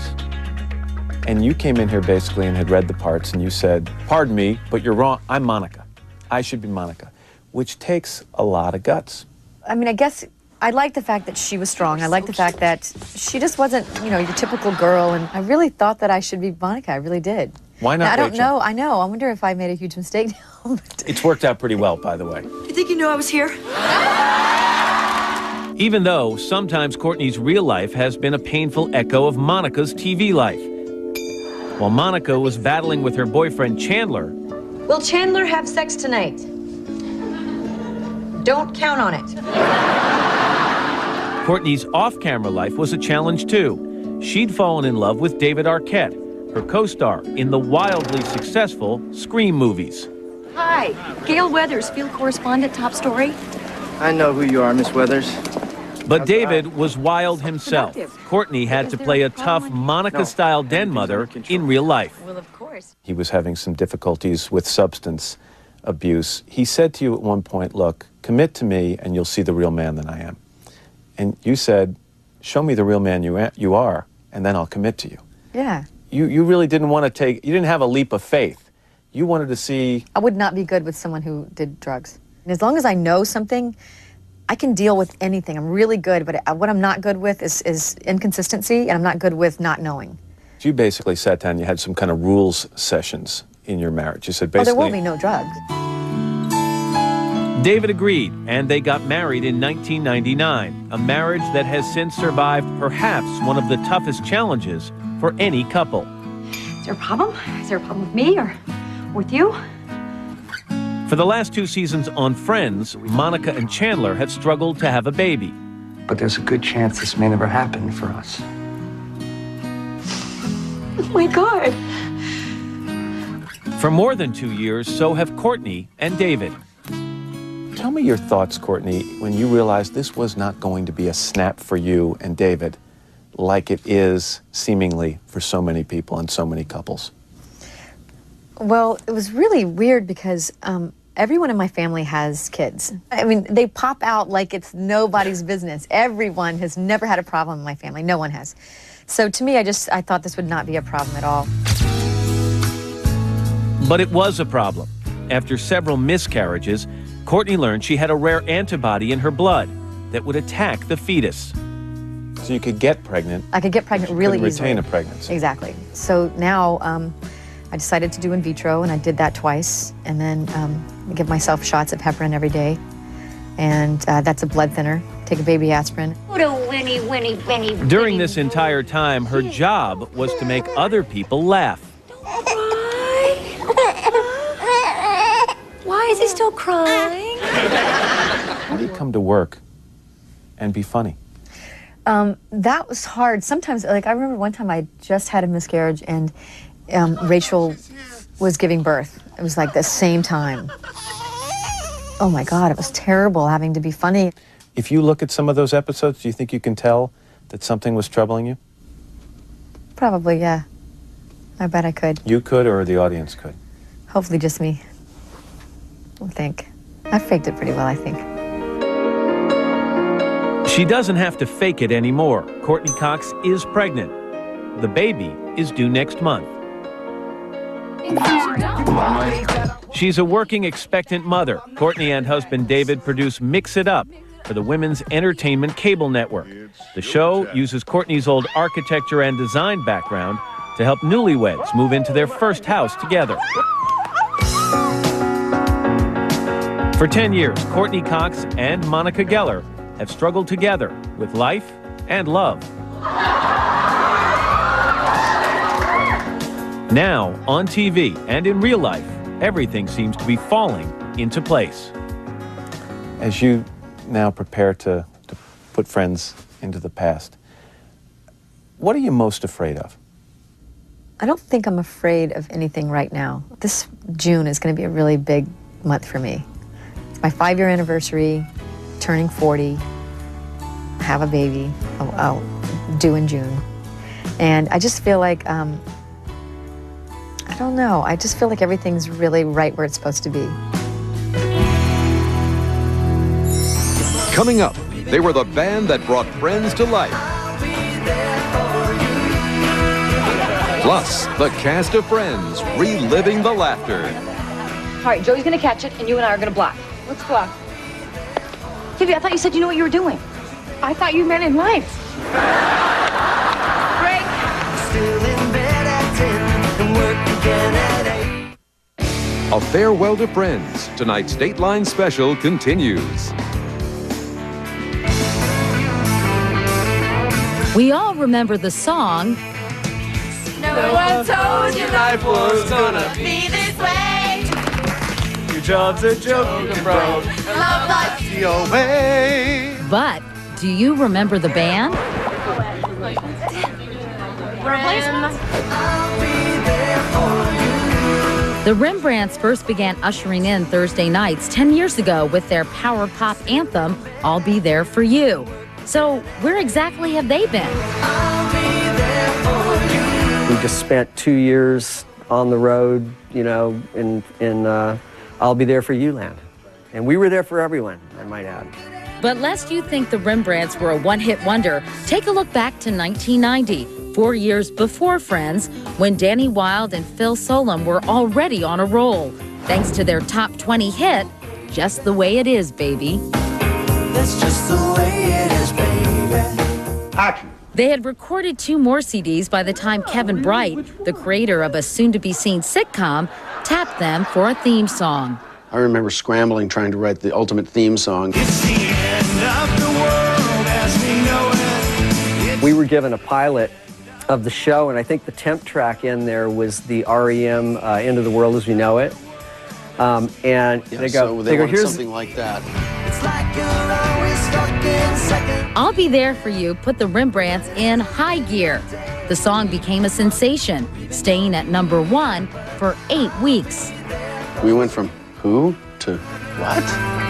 And you came in here basically and had read the parts and you said, pardon me, but you're wrong. I'm Monica. I should be Monica, which takes a lot of guts. I mean, I guess I like the fact that she was strong. I like the fact that she just wasn't, you know, your typical girl. And I really thought that I should be Monica. I really did. Why not now, I don't Rachel? know. I know. I wonder if I made a huge mistake now. It's worked out pretty well, by the way. You think you knew I was here? Even though sometimes Courtney's real life has been a painful echo of Monica's TV life. While Monica was battling with her boyfriend Chandler. Will Chandler have sex tonight? Don't count on it. Courtney's off-camera life was a challenge too. She'd fallen in love with David Arquette, her co-star in the wildly successful Scream movies. Hi, Gail Weathers, field correspondent, top story. I know who you are, Miss Weathers. But David was wild himself. Courtney had to play a tough Monica-style den mother in real life. Well, of course. He was having some difficulties with substance abuse. He said to you at one point, look, commit to me and you'll see the real man that I am. And you said, show me the real man you are, and then I'll commit to you. Yeah. You really didn't want to take, you didn't have a leap of faith. You wanted to see... I would not be good with someone who did drugs. And as long as I know something, I can deal with anything. I'm really good, but what I'm not good with is inconsistency, and I'm not good with not knowing. You basically sat down, you had some kind of rules sessions in your marriage. You said basically... Oh, there will be no drugs. David agreed, and they got married in 1999, a marriage that has since survived perhaps one of the toughest challenges for any couple. Is there a problem? Is there a problem with me or with you? For the last 2 seasons on Friends, Monica and Chandler have struggled to have a baby. But there's a good chance this may never happen for us. Oh my God. For more than 2 years, so have Courtney and David. Tell me your thoughts, Courtney, when you realized this was not going to be a snap for you and David like it is seemingly for so many people and so many couples. Well, it was really weird because everyone in my family has kids. I mean, they pop out like it's nobody's business. Everyone has never had a problem in my family. No one has. So to me, I thought this would not be a problem at all. But it was a problem. After several miscarriages, Courtney learned she had a rare antibody in her blood that would attack the fetus. So you could get pregnant. I could get pregnant really easily. Retain a pregnancy. Exactly. So now I decided to do in vitro, and I did that twice, and then give myself shots of heparin every day. And that's a blood thinner. Take a baby aspirin. During this entire time, her job was to make other people laugh. Why is he still crying? How do you come to work and be funny? That was hard. Sometimes, like, I remember one time I just had a miscarriage and Rachel was giving birth. It was like the same time. Oh my God, it was terrible having to be funny. If you look at some of those episodes, do you think you can tell that something was troubling you? Probably, yeah. I bet I could. You could, or the audience could? Hopefully just me. I think. I faked it pretty well, I think. She doesn't have to fake it anymore. Courtney Cox is pregnant. The baby is due next month. She's a working, expectant mother. Courtney and husband David produce Mix It Up for the Women's Entertainment Cable Network. The show uses Courtney's old architecture and design background to help newlyweds move into their first house together. For 10 years, Courtney Cox and Monica Geller have struggled together with life and love. Now, on TV and in real life, everything seems to be falling into place. As you now prepare to put Friends into the past, what are you most afraid of? I don't think I'm afraid of anything right now. This June is going to be a really big month for me. It's my 5-year anniversary, turning 40, have a baby, I'll due in June. And I just feel like, I don't know, I just feel like everything's really right where it's supposed to be. Coming up, they were the band that brought Friends to life. Plus, the cast of Friends reliving the laughter. All right, Joey's gonna catch it, and you and I are gonna block. Let's block. Phoebe, I thought you said you knew what you were doing. I thought you meant in life. Break. Still in bed at 10 and work again at 8. A farewell to Friends. Tonight's Dateline special continues. We all remember the song. No one told you life was gonna be this way. Your job's a joke, you broke. Love life's your way. But do you remember the band? The Rembrandts first began ushering in Thursday nights 10 years ago with their power pop anthem, I'll Be There For You. So where exactly have they been? We just spent 2 years on the road, you know, in I'll Be There For You land. And we were there for everyone, I might add. But lest you think the Rembrandts were a one-hit wonder, take a look back to 1990, 4 years before Friends, when Danny Wilde and Phil Solem were already on a roll, thanks to their top 20 hit, Just the Way It Is, Baby. That's just the way it is, baby. Action. They had recorded 2 more CDs by the time Kevin Bright, the creator of a soon-to-be-seen sitcom, tapped them for a theme song. I remember scrambling trying to write the ultimate theme song. It's the end of the world as we know it. We were given a pilot of the show, and I think the temp track in there was the REM End of the World as We Know It. And Yeah, they so they go, wanted here's something like that. It's like you're always stuck in second. I'll Be There For You put the Rembrandts in high gear. The song became a sensation, staying at #1 for 8 weeks. We went from who to what?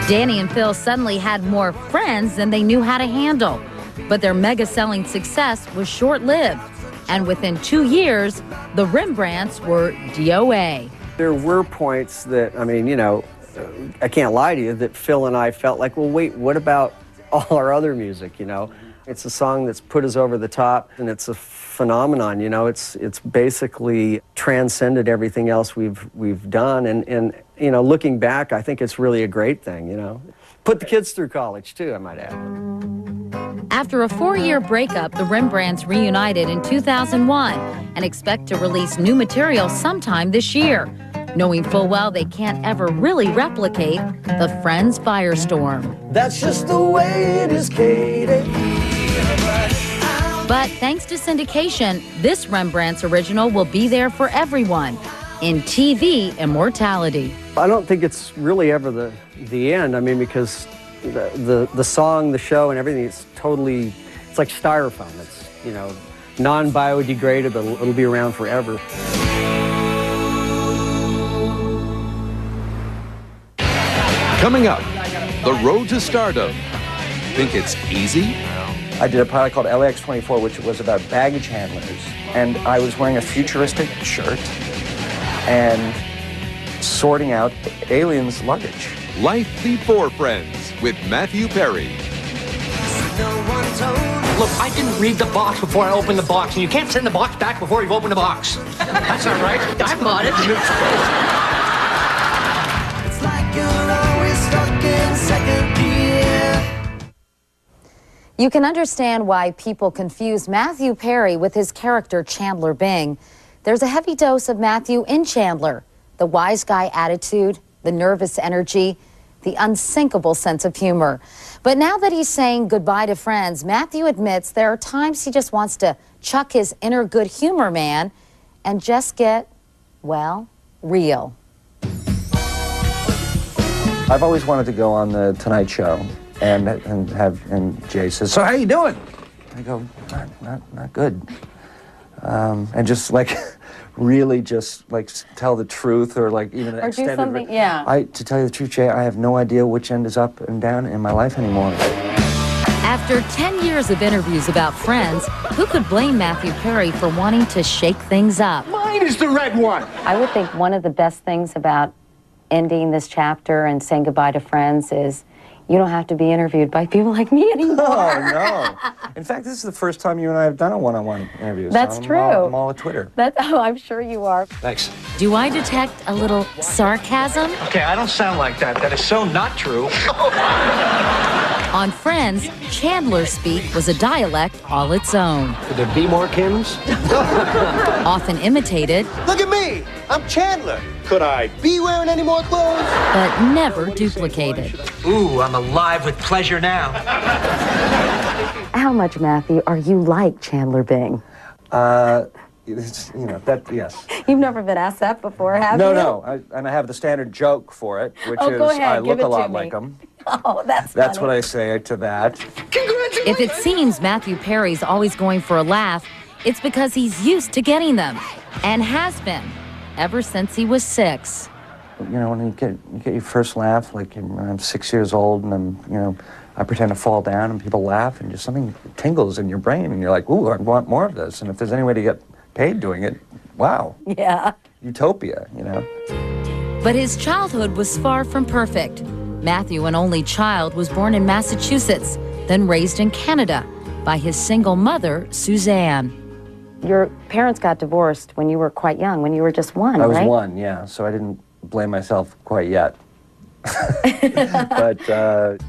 Danny and Phil suddenly had more friends than they knew how to handle. But their mega-selling success was short-lived. And within 2 years, the Rembrandts were DOA. There were points that, I mean, you know, I can't lie to you, that Phil and I felt like, well, wait, what about all our other music, you know? It's a song that's put us over the top, and it's a phenomenon, you know? It's basically transcended everything else we've done, and you know, looking back, I think it's really a great thing, you know? Put the kids through college, too, I might add. After a 4-year breakup, the Rembrandts reunited in 2001 and expect to release new material sometime this year, knowing full well they can't ever really replicate the Friends firestorm. That's just the way it is, Katie. But thanks to syndication, this Rembrandts original will be there for everyone in TV immortality. I don't think it's really ever the end. I mean, because the song, the show, and everything is totally, it's like styrofoam. It's, you know, non-biodegradable. It'll be around forever. Coming up, the road to stardom. Think it's easy? I did a pilot called LAX 24, which was about baggage handlers. And I was wearing a futuristic shirt and sorting out aliens' luggage. Life Before Friends with Matthew Perry. Look, I didn't read the box before I opened the box, and you can't send the box back before you've opened the box. That's not right. I bought it. It's like you're always stuck in second gear. You can understand why people confuse Matthew Perry with his character Chandler Bing. There's a heavy dose of Matthew in Chandler. The wise guy attitude, the nervous energy, the unsinkable sense of humor. But now that he's saying goodbye to Friends, Matthew admits there are times he just wants to chuck his inner good humor man and just get, well, real. I've always wanted to go on the Tonight Show and Jay says, "So how you doing?" I go, not good. And just like really just like tell the truth, or like even Or do something, yeah. To tell you the truth, Jay, I have no idea which end is up and down in my life anymore. After 10 years of interviews about Friends, who could blame Matthew Perry for wanting to shake things up? Mine is the red one. I would think one of the best things about ending this chapter and saying goodbye to Friends is you don't have to be interviewed by people like me anymore. Oh, no. In fact, this is the first time you and I have done a one-on-one interview. That's so true. I'm all at Twitter. I'm sure you are. Thanks. Do I detect a little sarcasm? Okay, I don't sound like that. That is so not true. On Friends, Chandler speak was a dialect all its own. Could there be more Kims? Often imitated, Look at me! I'm Chandler. Could I be wearing any more clothes? but never duplicated. Ooh, I'm alive with pleasure now. How much, Matthew, are you like Chandler Bing? It's, you know, that, yes. You've never been asked that before, have you? No. And I have the standard joke for it, which Oh, is go ahead, I give look it a to lot me. like him. Oh, that's That's what I say to that. If it seems Matthew Perry's always going for a laugh, it's because he's used to getting them, and has been, ever since he was 6. You know, when you get your first laugh, like when I'm 6 years old and I pretend to fall down and people laugh and just something tingles in your brain and you're like, ooh, I want more of this. And if there's any way to get paid doing it, wow. Yeah. utopia, you know. But his childhood was far from perfect. Matthew, an only child, was born in Massachusetts, then raised in Canada by his single mother, Suzanne. Your parents got divorced when you were quite young, when you were just one, I was right? 1, yeah, so I didn't blame myself quite yet. But,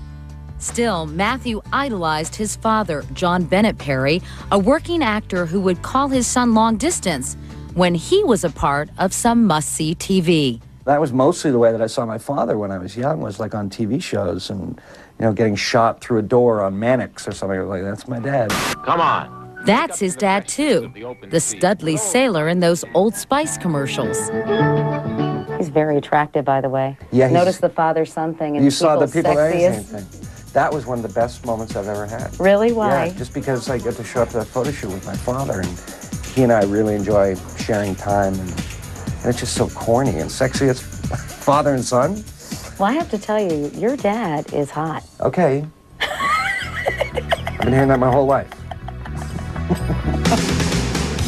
Still, Matthew idolized his father, John Bennett Perry, a working actor who would call his son long distance when he was a part of some must-see TV. that was mostly the way that I saw my father when I was young, was like on TV shows and, you know, getting shot through a door on Mannix or something like that. That's my dad. Come on. That's his dad, too, the studly sailor in those Old Spice commercials. He's very attractive, by the way. Yeah, Notice the father-son thing and you saw the people sexiest. thing. That was one of the best moments I've ever had. Really? Why? Yeah, just because I get to show up to that photo shoot with my father, and he and I really enjoy sharing time, and it's just so corny and sexy. It's father and son. Well, I have to tell you, your dad is hot. Okay. I've been hearing that my whole life.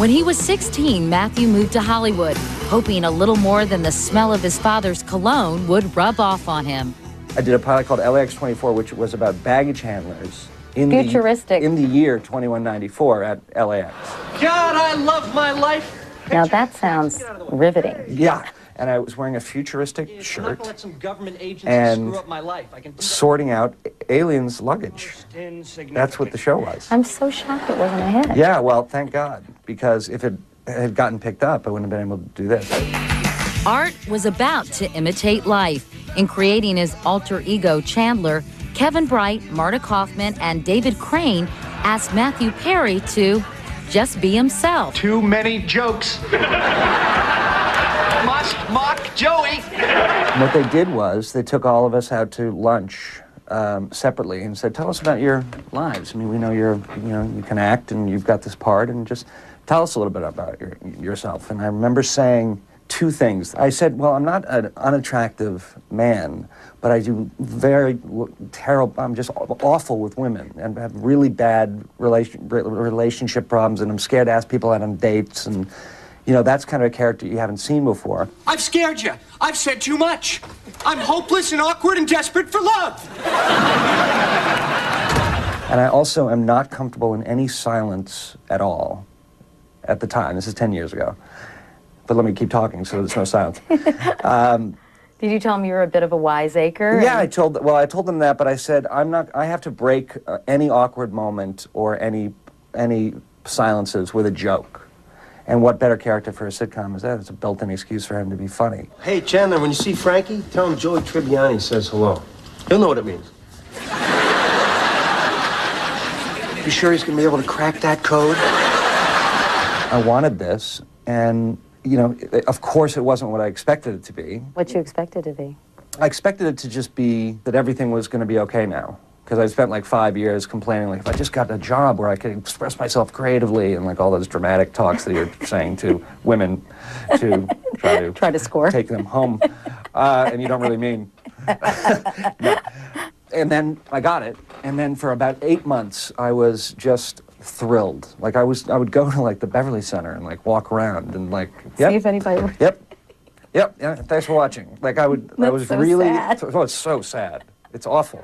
When he was 16, Matthew moved to Hollywood, hoping a little more than the smell of his father's cologne would rub off on him. I did a pilot called LAX 24, which was about baggage handlers in Futuristic. in the year 2194 at LAX. God, I love my life. Now that sounds riveting. Yeah, and I was wearing a futuristic shirt Let some government agents and screw up my life. I can sorting out aliens' luggage. That's what the show was. I'm so shocked it wasn't a hit. Yeah, well, thank God, because if it had gotten picked up, I wouldn't have been able to do this. Art was about to imitate life. In creating his alter ego Chandler, Kevin Bright, Marta Kaufman, and David Crane asked Matthew Perry to just be himself. Too many jokes. Must mock Joey. And what they did was they took all of us out to lunch separately and said, "Tell us about your lives. I mean, we know you can act and you've got this part, and just tell us a little bit about yourself." And I remember saying 2 things. I said, well, I'm not an unattractive man, but I do very terrible, I'm just awful with women and have really bad relationship problems, and I'm scared to ask people out on dates, and, you know, that's kind of a character you haven't seen before. I've scared you. I've said too much. I'm hopeless and awkward and desperate for love. And I also am not comfortable in any silence at all at the time. This is 10 years ago. But let me keep talking so there's no silence. Did you tell him you were a bit of a wiseacre? Yeah, I told them that, but I said, I have to break any awkward moment or any silences with a joke. And what better character for a sitcom is that? It's a built-in excuse for him to be funny. Hey, Chandler, when you see Frankie, tell him Joey Tribbiani says hello. He'll know what it means. You sure he's gonna be able to crack that code? I wanted this, and, you know, of course it wasn't what I expected it to be. What you expected to be? I expected it to just be that everything was going to be okay now. Because I spent like 5 years complaining, like, if I just got a job where I could express myself creatively, and like all those dramatic talks that you're saying to women to try to score, take them home, and you don't really mean. No. And then I got it, and then for about 8 months I was just thrilled. Like I would go to like the Beverly Center and like walk around and like see if anybody would. Yep. Yeah, thanks for watching. Like I was so really sad. Oh, it's so sad. It's awful.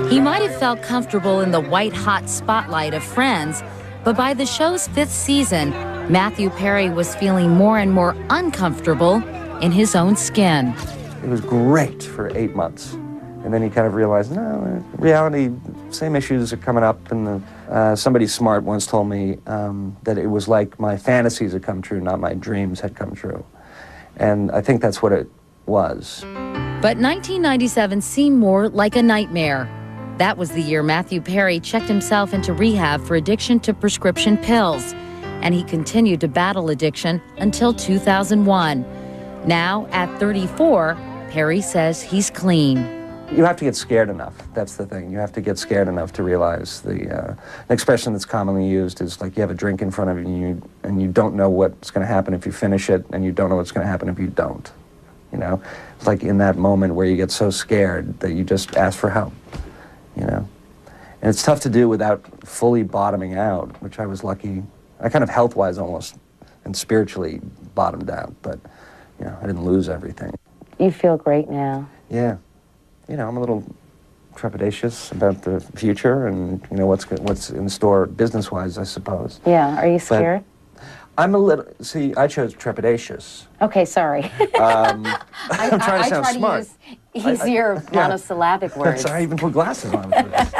He might have felt comfortable in the white-hot spotlight of Friends, but by the show's 5th season, Matthew Perry was feeling more and more uncomfortable in his own skin. It was great for 8 months. And then he kind of realized, no, in reality, same issues are coming up. And somebody smart once told me that it was like my fantasies had come true, not my dreams had come true. And I think that's what it was. But 1997 seemed more like a nightmare. That was the year Matthew Perry checked himself into rehab for addiction to prescription pills. And he continued to battle addiction until 2001. Now, at 34, Perry says he's clean. You have to get scared enough. That's the thing. You have to get scared enough to realize an expression that's commonly used is like you have a drink in front of you and you don't know what's going to happen if you finish it, and you don't know what's going to happen if you don't. You know, it's like in that moment where you get so scared that you just ask for help. You know, and it's tough to do without fully bottoming out, which I was lucky. I kind of health-wise almost and spiritually bottomed out, but you know, I didn't lose everything. You feel great now. Yeah, you know, I'm a little trepidatious about the future and you know what's in store business-wise, I suppose. Yeah, are you scared? But I'm a little. See, I chose trepidatious. Okay, sorry. I'm trying to sound smart. I try to use easier monosyllabic words. I even put glasses on for this.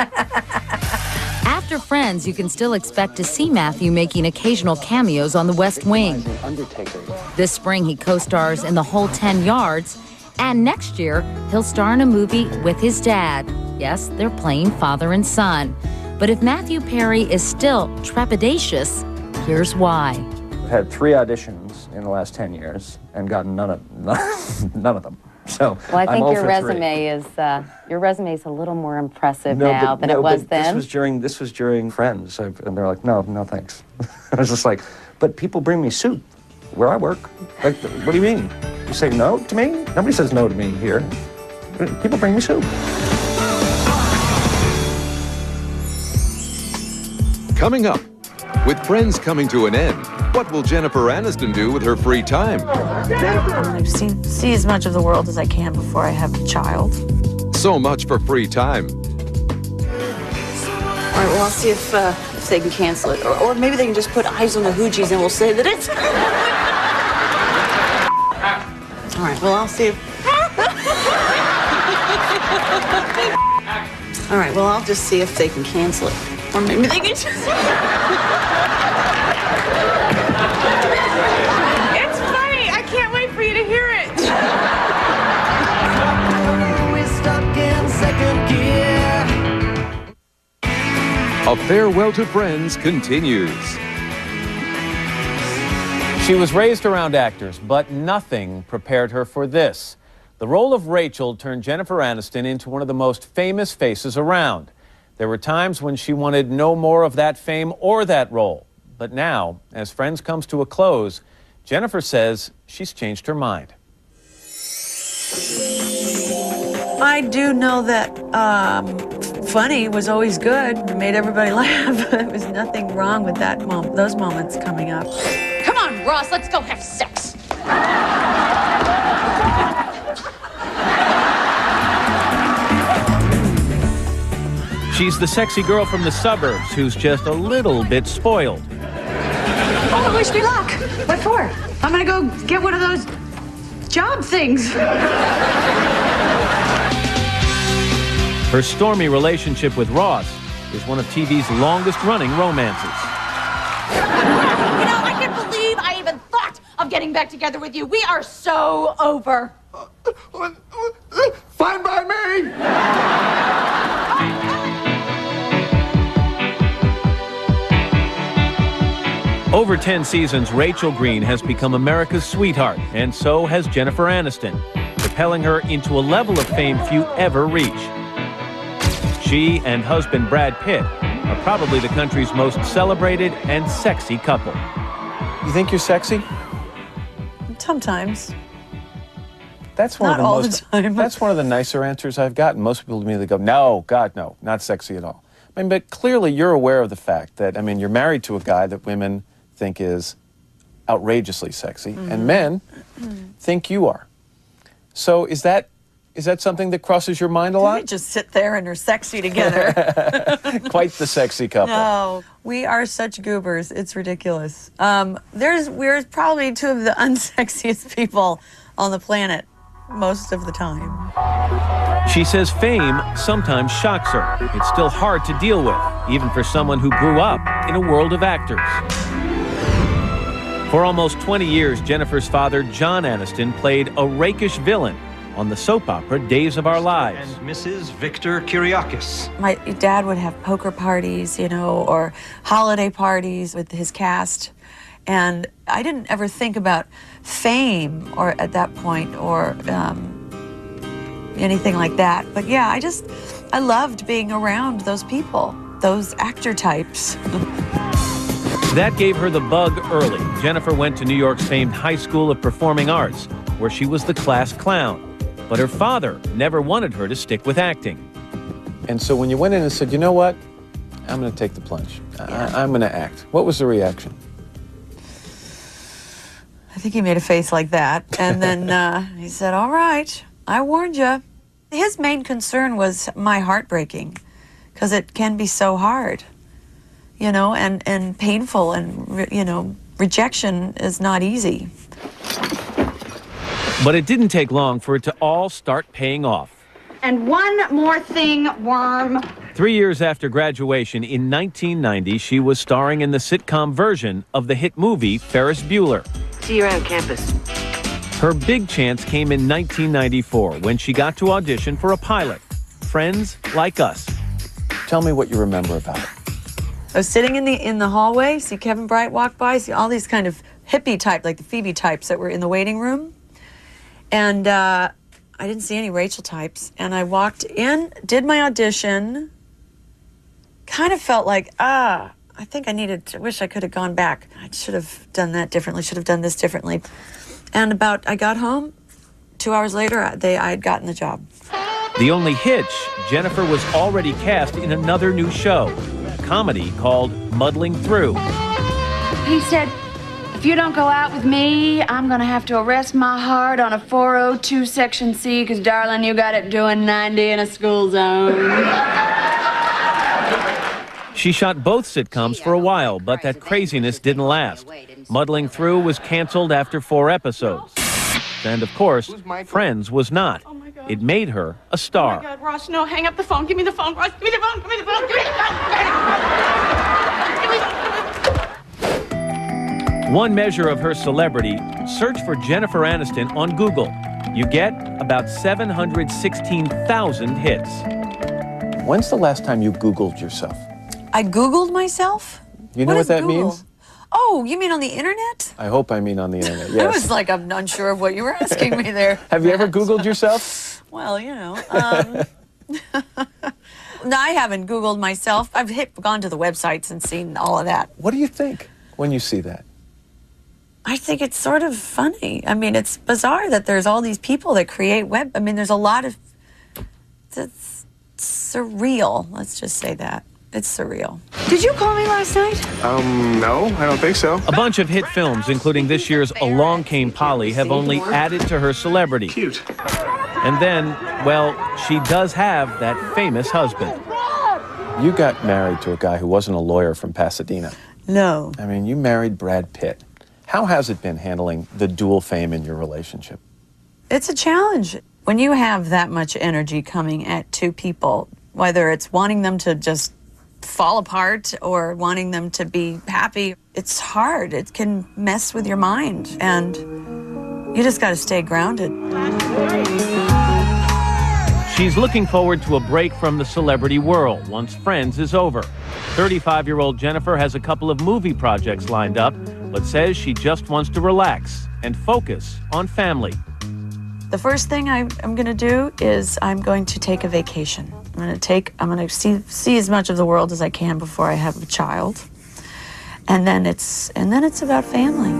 After Friends, you can still expect to see Matthew making occasional cameos on The West Wing. This spring, he co-stars in The Whole 10 Yards, and next year, he'll star in a movie with his dad. Yes, they're playing father and son. But if Matthew Perry is still trepidatious, here's why. I've had 3 auditions in the last 10 years and gotten none of them. So well, I think I'm your resume is a little more impressive now than it was then. This was during Friends, and they're like, no thanks. I was just like, but people bring me soup where I work. Like, what do you mean? You say no to me? Nobody says no to me here. People bring me soup. Coming up, with Friends coming to an end, what will Jennifer Aniston do with her free time? I see as much of the world as I can before I have a child. So much for free time. All right, well, I'll see if they can cancel it. Or maybe they can just put eyes on the hoochies and we'll say that it's... All right, well, I'll see if... All right, well, I'll just see if they can cancel it. Or maybe they can just... It's funny. I can't wait for you to hear it. We're stuck in second gear. A Farewell to Friends continues. She was raised around actors, but nothing prepared her for this. The role of Rachel turned Jennifer Aniston into one of the most famous faces around. There were times when she wanted no more of that fame or that role. But now, as Friends comes to a close, Jennifer says she's changed her mind. I do know that funny was always good. It made everybody laugh. There was nothing wrong with those moments coming up. Come on, Ross, let's go have sex. She's the sexy girl from the suburbs who's just a little bit spoiled. Oh, wish me luck. What for? I'm gonna go get one of those job things. Her stormy relationship with Ross is one of TV's longest-running romances. You know, I can't believe I even thought of getting back together with you. We are so over. Fine by me! Over 10 seasons, Rachel Green has become America's sweetheart, and so has Jennifer Aniston, propelling her into a level of fame few ever reach. She and husband Brad Pitt are probably the country's most celebrated and sexy couple. You think you're sexy? Sometimes. That's one Not of the all most, the time. That's one of the nicer answers I've gotten. Most people immediately go, no, God, no, not sexy at all. I mean, but clearly you're aware of the fact that, I mean, you're married to a guy that women think is outrageously sexy, and men think you are. So is that something that crosses your mind a lot? We just sit there and are sexy together. Quite the sexy couple. No, we are such goobers. It's ridiculous. We're probably two of the unsexiest people on the planet most of the time. She says fame sometimes shocks her. It's still hard to deal with, even for someone who grew up in a world of actors. For almost 20 years, Jennifer's father, John Aniston, played a rakish villain on the soap opera Days of Our Lives. And Mrs. Victor Kiriakis. My dad would have poker parties, you know, or holiday parties with his cast. And I didn't ever think about fame or at that point or anything like that. But yeah, I loved being around those people, those actor types. That gave her the bug early. Jennifer went to New York's famed High School of Performing Arts, where she was the class clown. But her father never wanted her to stick with acting. And so when you went in and said, you know what, I'm going to take the plunge. I'm going to act. What was the reaction? I think he made a face like that. And then he said, all right, I warned you. His main concern was my heartbreaking, because it can be so hard, you know, and painful, and, you know, rejection is not easy. But it didn't take long for it to all start paying off. And one more thing, Worm. 3 years after graduation in 1990, she was starring in the sitcom version of the hit movie Ferris Bueller. See you around campus. Her big chance came in 1994 when she got to audition for a pilot, Friends Like Us. Tell me what you remember about it. I was sitting in the hallway, see Kevin Bright walk by, see all these kind of hippie type, like the Phoebe types that were in the waiting room. And I didn't see any Rachel types. And I walked in, did my audition, kind of felt like, I think I wish I could have gone back. I should have done that differently, should have done this differently. And I got home, 2 hours later, I had gotten the job. The only hitch, Jennifer was already cast in another new show, a comedy called Muddling Through. He said, if you don't go out with me, I'm gonna have to arrest my heart on a 402 Section C, because, darling, you got it doing 90 in a school zone. She shot both sitcoms for a while, but that craziness didn't last. Muddling Through was canceled after 4 episodes. And, of course, Friends was not. It made her a star. Oh, my God, Ross, no, hang up the phone. Give me the phone, Ross. Give me the phone, give me the phone, give me the phone. Give me the phone. One measure of her celebrity, search for Jennifer Aniston on Google. You get about 716,000 hits. When's the last time you Googled yourself? I Googled myself? You know what that Google? means? Oh, you mean on the internet? I hope I mean on the internet, I yes. was like, I'm unsure of what you were asking me there. Have you ever Googled yourself? Well, you know. No, I haven't Googled myself. I've gone to the websites and seen all of that. What do you think when you see that? I think it's sort of funny. I mean, it's bizarre that there's all these people that create I mean, there's a lot of... It's surreal. Let's just say that. It's surreal. Did you call me last night? No, I don't think so. A bunch of hit films, including this year's Along Came Polly, have only added to her celebrity. Cute. And then, well, she does have that famous husband. You got married to a guy who wasn't a lawyer from Pasadena. No. I mean, you married Brad Pitt. How has it been handling the dual fame in your relationship? It's a challenge. When you have that much energy coming at two people, whether it's wanting them to just fall apart or wanting them to be happy, it's hard. It can mess with your mind, and you just got to stay grounded. She's looking forward to a break from the celebrity world once Friends is over. 35-year-old Jennifer has a couple of movie projects lined up, but says she just wants to relax and focus on family. The first thing I'm going to do is I'm going to take a vacation. I'm going to see as much of the world as I can before I have a child. And then it's about family.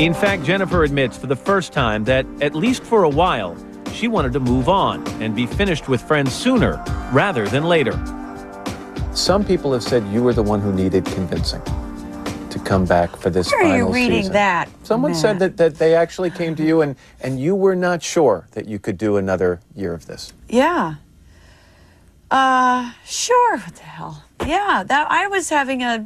In fact, Jennifer admits for the first time that, at least for a while, she wanted to move on and be finished with Friends sooner rather than later. Some people have said you were the one who needed convincing to come back for this final season. Where are you reading that? Someone said that they actually came to you and you were not sure that you could do another year of this. Yeah. Sure. What the hell? Yeah, I was having I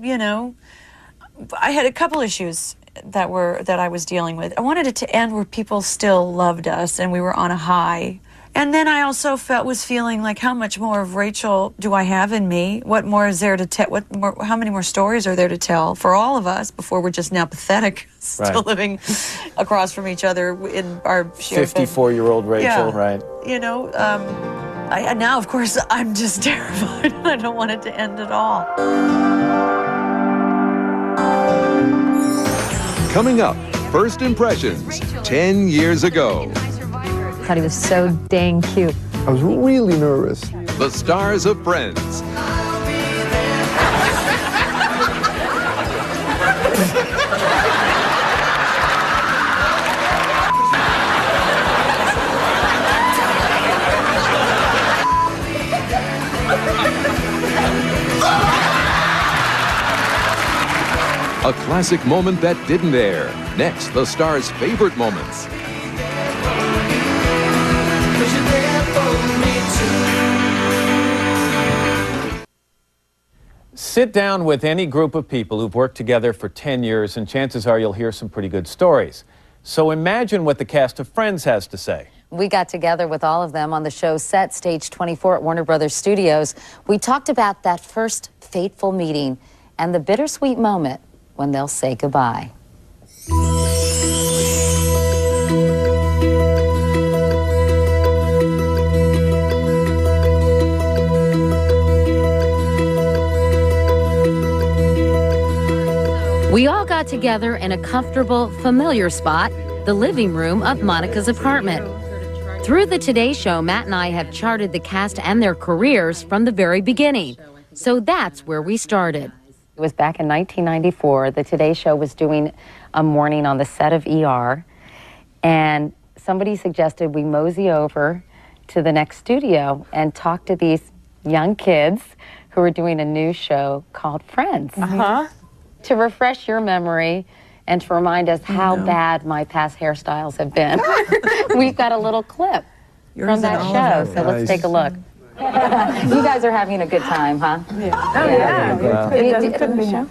had a couple issues that I was dealing with. I wanted it to end where people still loved us and we were on a high. And then I also was feeling like, how much more of Rachel do I have in me? What more is there to tell? How many more stories are there to tell for all of us before we're just now pathetic, still living across from each other in our shared 54-year-old Rachel, right? You know, now, of course, I'm just terrified. I don't want it to end at all. Coming up, first impressions 10 years ago. I thought he was so dang cute. I was really nervous. The stars of Friends. A classic moment that didn't air. Next, the star's favorite moments. Sit down with any group of people who've worked together for 10 years, and chances are you'll hear some pretty good stories. So imagine what the cast of Friends has to say. We got together with all of them on the show's set, Stage 24 at Warner Brothers Studios. We talked about that first fateful meeting and the bittersweet moment when they'll say goodbye. We all got together in a comfortable, familiar spot, the living room of Monica's apartment. Through the Today Show, Matt and I have charted the cast and their careers from the very beginning. So that's where we started. It was back in 1994. The Today Show was doing a morning on the set of ER, and somebody suggested we mosey over to the next studio and talk to these young kids who were doing a new show called Friends. To refresh your memory and to remind us how bad my past hairstyles have been. We've got a little clip from that show, so let's take a look. You guys are having a good time, huh?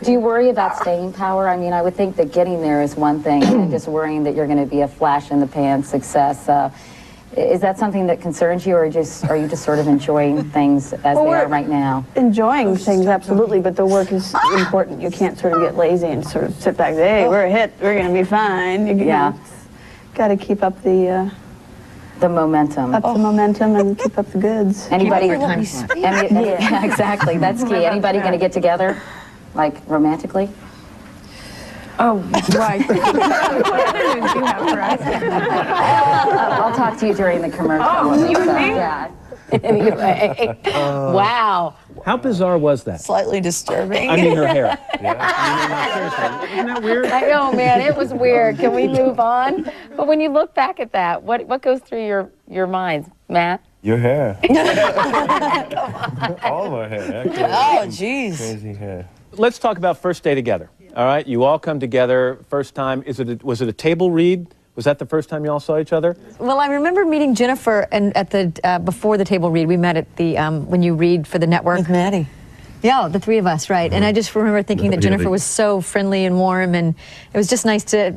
Do you worry about staying power? I mean, I would think that getting there is one thing, and just worrying that you're going to be a flash-in-the-pan success. Is that something that concerns you, or are you just sort of enjoying things as they are right now? Enjoying things, absolutely, but the work is important. You can't sort of get lazy and sort of sit back and say, hey, we're a hit, we're going to be fine. You know, got to keep up the momentum. The momentum and keep up the goods. Anybody? Yeah, exactly. That's key. Anybody going to get together, like romantically? Oh, right. I'll talk to you during the commercial. Oh, you and me? Yeah. Anyway. Wow. How bizarre was that? Slightly disturbing. I mean, her hair. Isn't that weird? I know, man. It was weird. Can we move on? But when you look back at that, what goes through your minds, Matt? Your hair. All of our hair, actually. Oh, jeez. Crazy hair. Let's talk about first day together. All right, you all come together first time. Was it a table read? Was that the first time you all saw each other? Well, I remember meeting Jennifer and at the before the table read. We met at the when you read for the network. With Maddie. Yeah, the three of us, right? And I just remember thinking that Jennifer was so friendly and warm, and it was just nice to.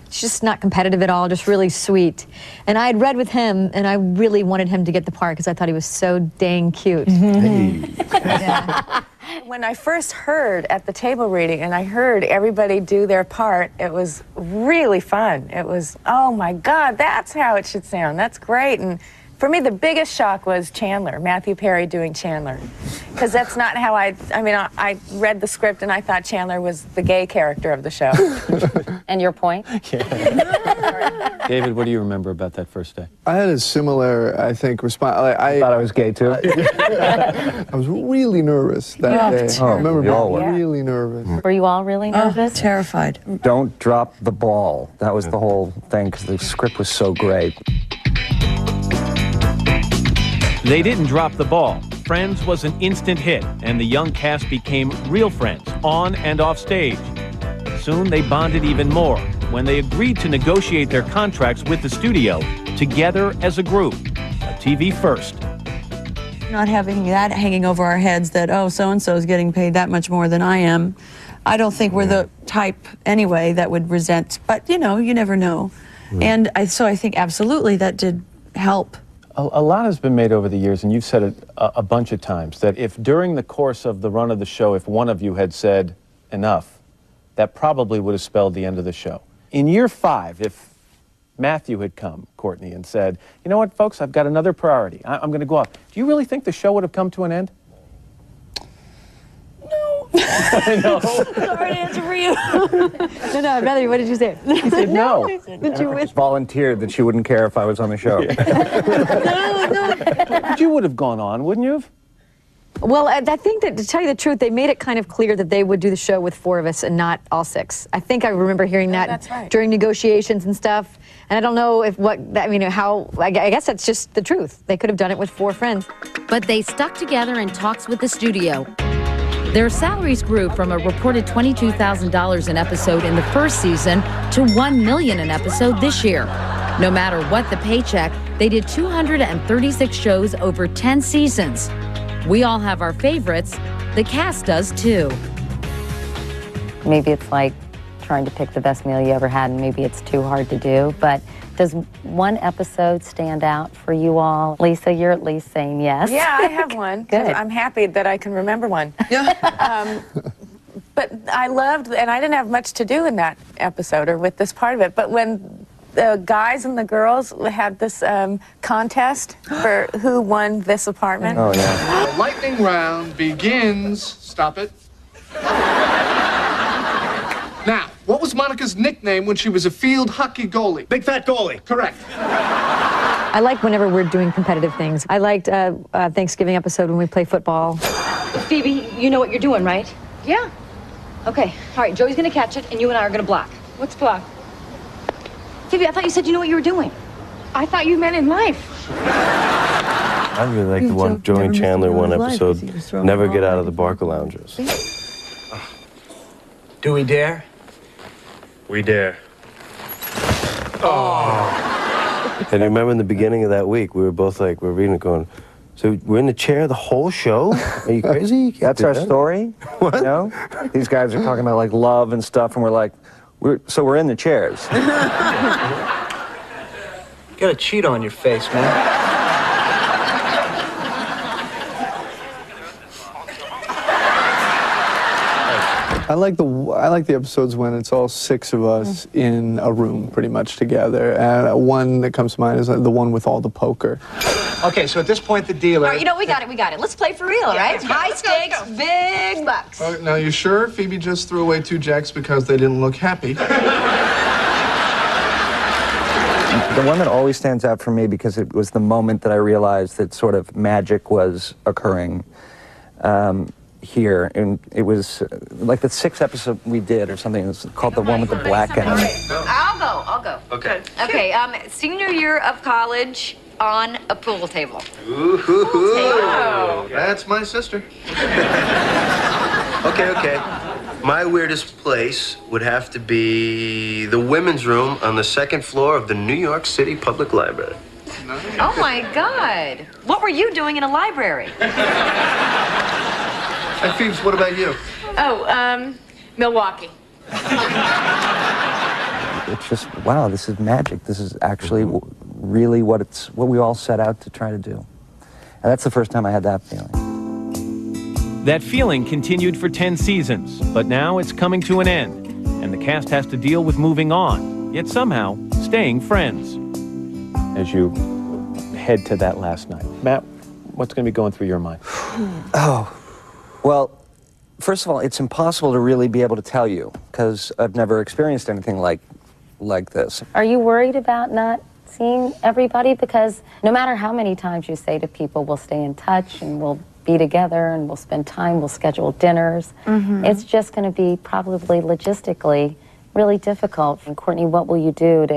She's just not competitive at all, just really sweet. And I had read with him, and I really wanted him to get the part because I thought he was so dang cute. Yeah. When I first heard at the table reading and I heard everybody do their part, it was really fun. It was, oh my God, that's how it should sound. That's great. And for me, the biggest shock was Chandler, Matthew Perry doing Chandler. Because that's not how I read the script and I thought Chandler was the gay character of the show. And your point? Yeah. David, what do you remember about that first day? I had a similar, I think, response. I thought I was gay too. I was really nervous that day. I remember being really nervous. Were you all really nervous? Terrified. Don't drop the ball. That was the whole thing because the script was so great. They didn't drop the ball. Friends was an instant hit, and the young cast became real friends, on and off stage. Soon they bonded even more when they agreed to negotiate their contracts with the studio together as a group, a TV first. Not having that hanging over our heads that, oh, so-and-so is getting paid that much more than I am. I don't think we're the type, anyway, that would resent, but, you know, you never know. And so I think absolutely that did help. A lot has been made over the years, and you've said it a bunch of times, that if during the course of the run of the show, if one of you had said enough, that probably would have spelled the end of the show. In year 5, if Matthew had come, Courtney, and said, you know what, folks, I've got another priority. I'm going to go off. Do you really think the show would have come to an end? No. I know. Sorry to answer for you. No, I'd rather you. What did you say? He said no. Did you wish? Volunteered that she wouldn't care if I was on the show. But you would have gone on, wouldn't you have? Well, I think that, to tell you the truth, they made it kind of clear that they would do the show with 4 of us and not all 6. I think I remember hearing that during negotiations and stuff. And I don't know if I guess that's just the truth. They could have done it with 4 friends. But they stuck together in talks with the studio. Their salaries grew from a reported $22,000 an episode in the first season to $1 million an episode this year. No matter what the paycheck, they did 236 shows over 10 seasons. We all have our favorites. The cast does too. Maybe it's like trying to pick the best meal you ever had, and maybe it's too hard to do, but does one episode stand out for you all? Lisa, you're at least saying yes. Yeah, I have one. Good. I'm happy that I can remember one. But I loved, and I didn't have much to do in that episode or with this part of it, but when the guys and the girls had this contest for who won this apartment. Oh, yeah. The lightning round begins. Stop it. Now, what was Monica's nickname when she was a field hockey goalie? Big fat goalie. Correct. I like whenever we're doing competitive things. I liked Thanksgiving episode when we play football. Phoebe, you know what you're doing, right? Yeah. Okay. All right, Joey's gonna catch it, and you and I are gonna block. What's block? Phoebe, I thought you said you knew what you were doing. I thought you meant in life. I really like the one Joey and Chandler one episode, Never Get Out of the Barker Loungers. Do we dare? We dare. Oh. And remember in the beginning of that week, we were both like, we're reading it going, so we're in the chair the whole show? Are you crazy? That's our story. What? You know? These guys are talking about like love and stuff, and we're like, we're in the chairs. You got a cheat on your face, man. I like the episodes when it's all six of us in a room pretty much together. And one that comes to mind is the one with all the poker. Okay, so at this point, the dealer... All right, you know, we got it. Let's play for real, all right? High stakes, big bucks. Now, you sure Phoebe just threw away 2 jacks because they didn't look happy? The one that always stands out for me, because it was the moment that I realized that sort of magic was occurring here, and it was like the 6th episode we did or something. It was called the one with the blackout. I'll go. Okay. Okay, senior year of college on a pool table. Ooh, that's my sister. Okay. My weirdest place would have to be the women's room on the 2nd floor of the New York City Public Library. Oh my God. What were you doing in a library? Hey, Phoebes, what about you? Oh, Milwaukee. It's just, wow, this is magic. This is actually really what we all set out to try to do. And that's the first time I had that feeling. That feeling continued for 10 seasons, but now it's coming to an end, and the cast has to deal with moving on, yet somehow staying friends. As you head to that last night, Matt, what's going to be going through your mind? Oh, well, first of all, it's impossible to really be able to tell you, because I've never experienced anything like this. Are you worried about not seeing everybody? Because no matter how many times you say to people, we'll stay in touch and we'll be together and we'll spend time, we'll schedule dinners, it's just going to be probably logistically really difficult. And Courtney, what will you do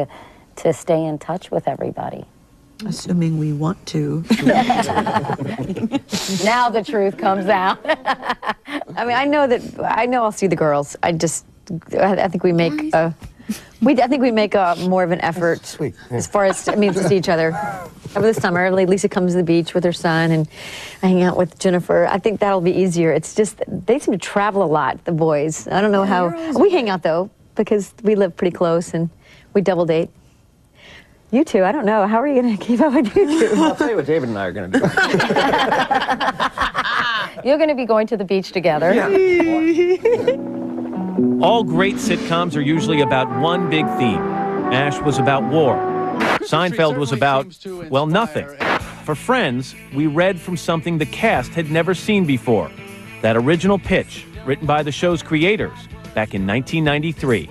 to stay in touch with everybody? Assuming we want to. Now the truth comes out. I mean, I know I'll see the girls. I think we make I think we make more of an effort as far as to see each other over the summer. Lisa comes to the beach with her son, and I hang out with Jennifer. I think that'll be easier. It's just they seem to travel a lot, the boys. I don't know how. We hang out though because we live pretty close and we double date. You two, I don't know. How are you going to keep up with you two? I'll tell you what David and I are going to do. You're going to be going to the beach together. Yeah. All great sitcoms are usually about one big theme. MASH was about war. Seinfeld was about, well, nothing. For Friends, we read from something the cast had never seen before. That original pitch, written by the show's creators back in 1993.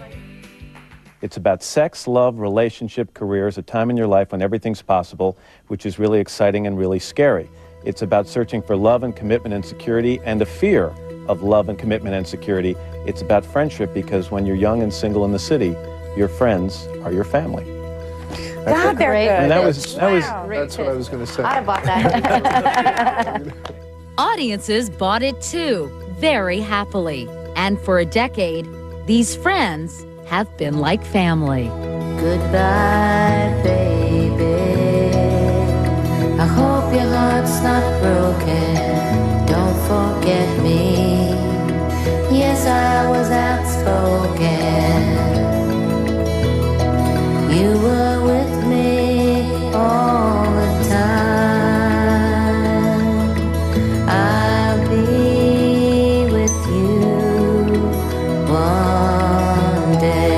It's about sex, love, relationship, careers, a time in your life when everything's possible, which is really exciting and really scary. It's about searching for love and commitment and security and a fear of love and commitment and security. It's about friendship because when you're young and single in the city, your friends are your family. God, they're good. And that's what I was going to say. I'd have bought that. Audiences bought it too. very happily. And for a decade, these friends have been like family. Goodbye, baby. I hope your heart's not broken. Don't forget me. Yes, I was outspoken. You were with me all the time. I'll be with you one day.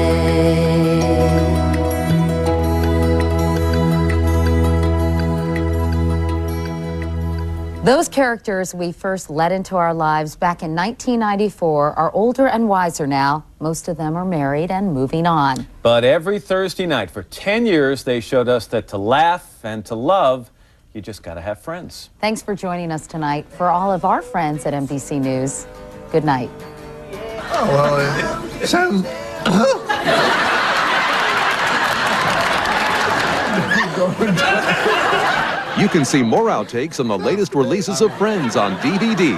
Those characters we first let into our lives back in 1994 are older and wiser now. Most of them are married and moving on. But every Thursday night for 10 years, they showed us that to laugh and to love, you just gotta have friends. Thanks for joining us tonight. For all of our friends at NBC News, good night. Oh, well, it sounds... You can see more outtakes on the latest releases of Friends on DVD.